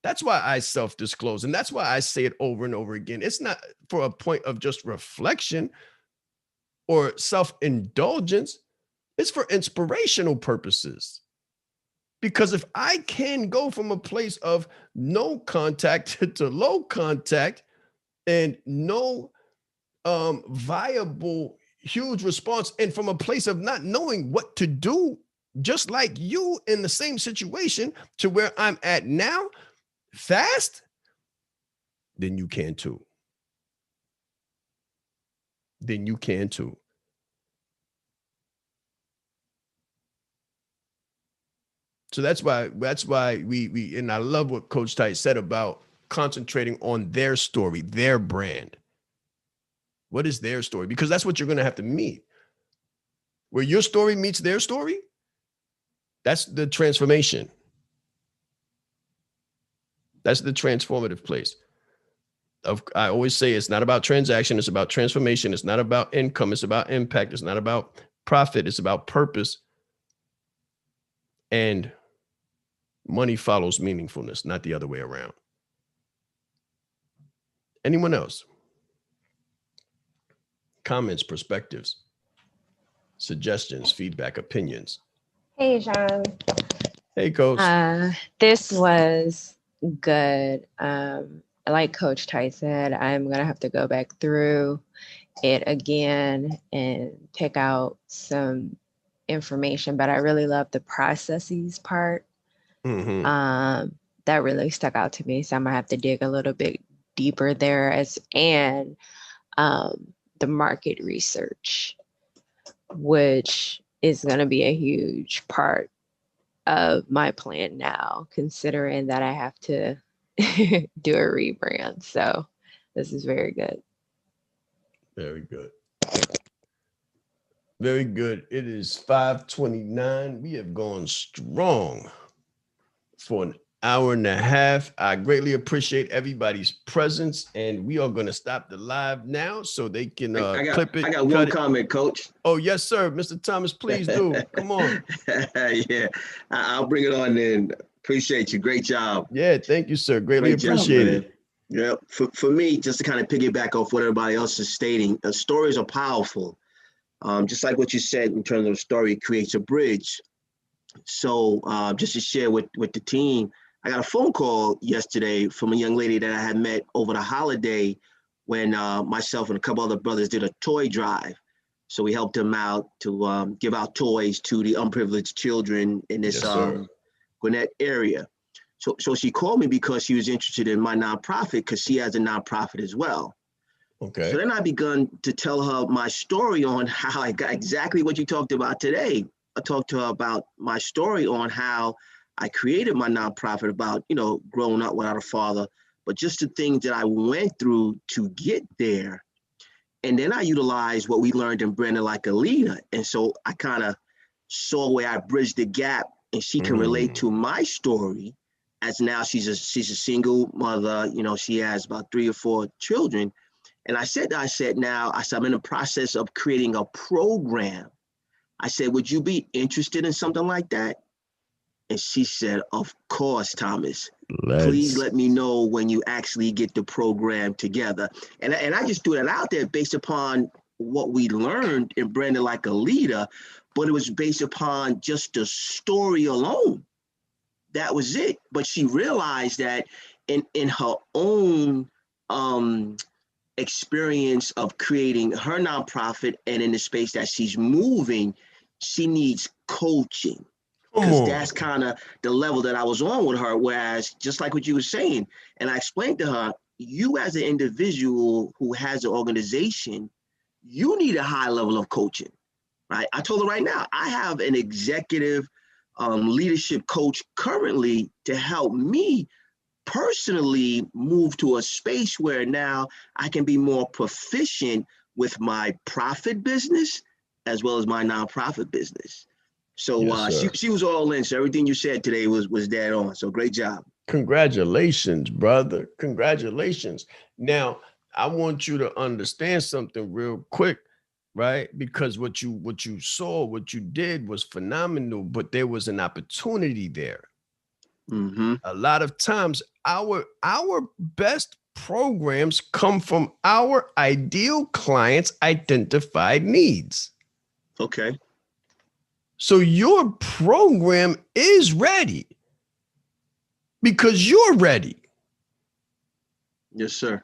That's why I self-disclose. And that's why I say it over and over again. It's not for a point of just reflection or self-indulgence. It's for inspirational purposes. Because if I can go from a place of no contact to low contact and no viable, huge response, and from a place of not knowing what to do, just like you in the same situation, to where I'm at now, fast, then you can too. Then you can too. So that's why we and I love what Coach Tite said about concentrating on their story, their brand. What is their story? Because that's what you're going to have to meet. Where your story meets their story, that's the transformation. That's the transformative place. I always say it's not about transaction, it's about transformation. It's not about income, it's about impact. It's not about profit, it's about purpose. And money follows meaningfulness, not the other way around. Anyone else? Comments, perspectives, suggestions, feedback, opinions? Hey, John. Hey, Coach. This was good. Like Coach Tite said, I'm going to have to go back through it again and pick out some information, but I really love the processes part. Mm-hmm. That really stuck out to me. So I'm gonna have to dig a little bit deeper there and the market research, which is gonna be a huge part of my plan now, considering that I have to do a rebrand. So this is very good. Very good. Very good. It is 5:29. We have gone strong for an hour and a half. I greatly appreciate everybody's presence, and we are going to stop the live now so they can clip it. I got one comment, Coach. Oh, yes, sir. Mr. Thomas, please do. Come on. Yeah, I'll bring it on then. Appreciate you. Great job. Yeah, thank you, sir. Greatly appreciate it. Yeah, for me, just to kind of piggyback off what everybody else is stating, stories are powerful. Just like what you said in terms of story, it creates a bridge. So just to share with the team, I got a phone call yesterday from a young lady that I had met over the holiday when myself and a couple other brothers did a toy drive. So we helped them out to give out toys to the unprivileged children in this Gwinnett area. So she called me because she was interested in my nonprofit, because she has a nonprofit as well. Okay. So then I begun to tell her my story on how I got exactly what you talked about today. I talked to her about my story on how I created my nonprofit, about, growing up without a father, but just the things that I went through to get there. And then I utilized what we learned in Branding Like a Leader. And so I kind of saw where I bridged the gap, and she can relate to my story, as now she's a single mother. She has about 3 or 4 children. And I said, I'm in the process of creating a program I said, would you be interested in something like that? And she said, of course, Thomas. Please let me know when you actually get the program together. And I just threw that out there based upon what we learned in Branding Like a Leader, but it was based upon just the story alone. That was it. But she realized that in her own experience of creating her nonprofit and in the space that she's moving, she needs coaching. Because that's kind of the level that I was on with her. Whereas, just like what you were saying, and I explained to her, you as an individual who has an organization, you need a high level of coaching, right? I told her right now, I have an executive leadership coach currently to help me personally move to a space where now I can be more proficient with my profit business as well as my nonprofit business. So she was all in. So everything you said today was dead on. So great job. Congratulations, brother. Congratulations. Now, I want you to understand something real quick, right? Because what you saw, what you did was phenomenal, but there was an opportunity there. Mm-hmm. A lot of times our best programs come from our ideal clients' identified needs. Okay. So your program is ready because you're ready. Yes, sir.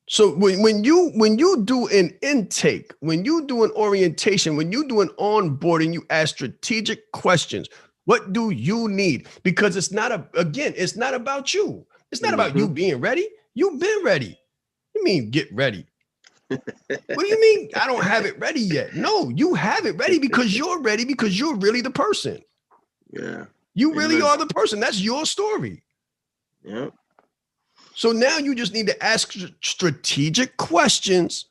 So when you do an intake, when you do an orientation, when you do an onboarding, you ask strategic questions. What do you need? Because it's not about you. It's not about you being ready. You've been ready. You mean get ready? What do you mean I don't have it ready yet? No, you have it ready because you're ready, because you're really the person. Yeah. You really are the person. That's your story. Yeah. So now you just need to ask strategic questions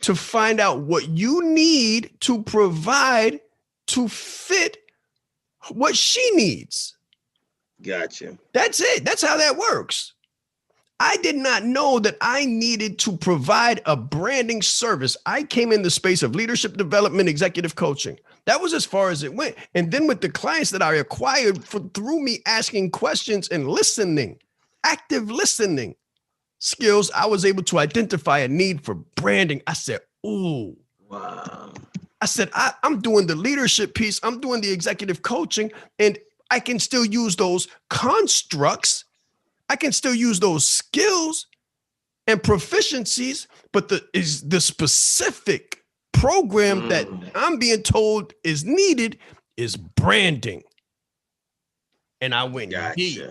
to find out what you need to provide to fit what she needs. Gotcha. That's it. That's how that works. I did not know that I needed to provide a branding service. I came in the space of leadership development, executive coaching. That was as far as it went. And then with the clients that I acquired through me asking questions and listening, active listening skills, I was able to identify a need for branding. I said, ooh. Wow. I said, I'm doing the leadership piece. I'm doing the executive coaching, and I can still use those constructs. I can still use those skills and proficiencies, but the specific program that I'm being told is needed is branding. And I went deep.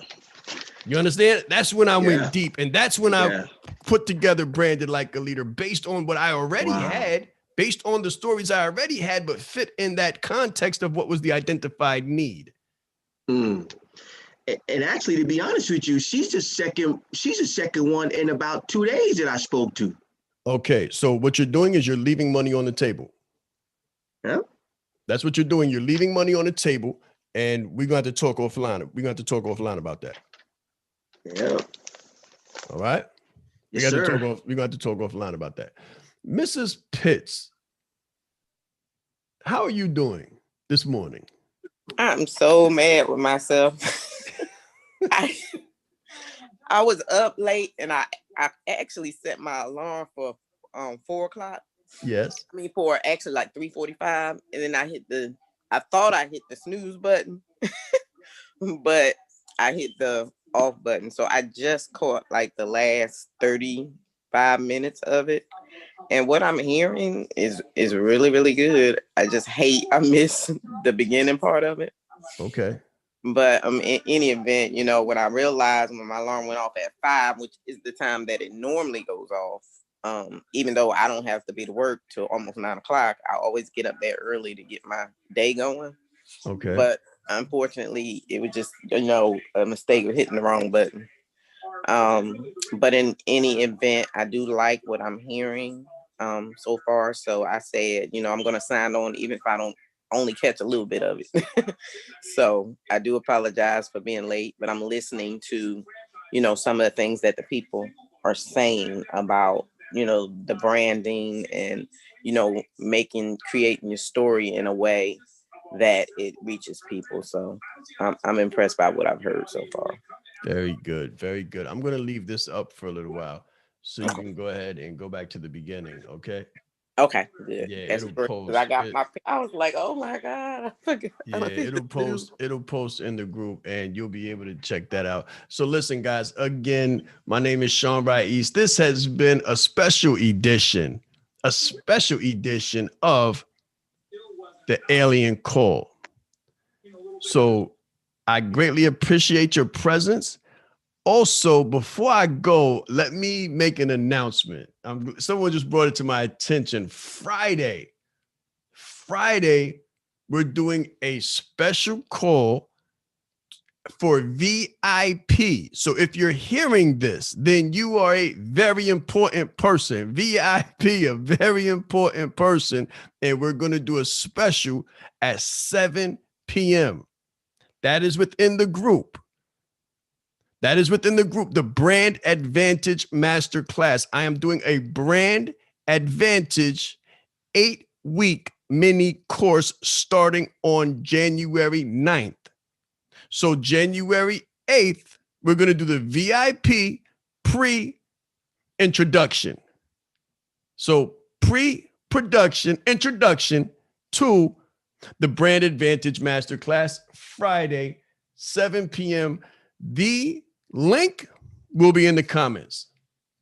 You understand? That's when I went deep. And that's when I put together Branded Like a Leader based on what I already had, based on the stories I already had, but fit in that context of what was the identified need. And actually, to be honest with you, she's the second one in about 2 days that I spoke to. Okay, so what you're doing is you're leaving money on the table. Yeah. That's what you're doing. You're leaving money on the table, and we're going to have to talk offline. We're going to have to talk offline about that. Yeah. All right? Yes, we're sir. going to have to talk offline about that. Mrs. Pitts, how are you doing this morning? I'm so mad with myself. I was up late and I actually set my alarm for 4 o'clock. Yes. I mean for actually like 3:45, and then I thought I hit the snooze button, but I hit the off button. So I just caught like the last 35 minutes of it. And what I'm hearing is really, really good. I miss the beginning part of it. Okay. But in any event, when I realized when my alarm went off at 5, which is the time that it normally goes off, even though I don't have to be to work till almost 9 o'clock, I always get up there early to get my day going. Okay. But unfortunately, it was just, a mistake of hitting the wrong button. But in any event, I do like what I'm hearing so far. So I said, I'm going to sign on even if I don't only catch a little bit of it. So I do apologize for being late, but I'm listening to, some of the things that the people are saying about, the branding and, creating your story in a way that it reaches people. So I'm impressed by what I've heard so far. Very good. Very good. I'm going to leave this up for a little while so you Okay. can go ahead and go back to the beginning. Okay. Okay, good. Yeah, That's it'll first, 'cause post. I got I was like, oh my God, I forgot. Yeah, it'll post in the group and you'll be able to check that out. So listen, guys, again, my name is Sean Wright East. This has been a special edition of the Alien Call. So I greatly appreciate your presence. Also, before I go, let me make an announcement. Someone just brought it to my attention. Friday, we're doing a special call for VIP. So if you're hearing this, then you are a very important person. VIP, a very important person. And we're going to do a special at 7 p.m. That is within the group. The Brand Advantage Masterclass. I am doing a Brand Advantage 8-week mini course starting on January 9th. So January 8th, we're going to do the VIP pre-introduction. So pre-production, introduction to the Brand Advantage Masterclass, Friday, 7 p.m. The link will be in the comments.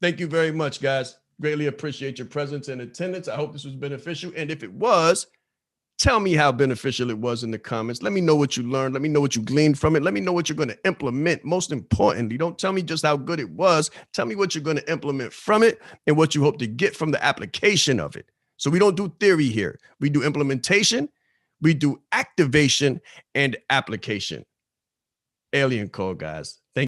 Thank you very much, guys. Greatly appreciate your presence and attendance. I hope this was beneficial. And if it was, tell me how beneficial it was in the comments. Let me know what you learned. Let me know what you gleaned from it. Let me know what you're going to implement. Most importantly, don't tell me just how good it was. Tell me what you're going to implement from it and what you hope to get from the application of it. So we don't do theory here. We do implementation, we do activation and application. Alien Call, guys.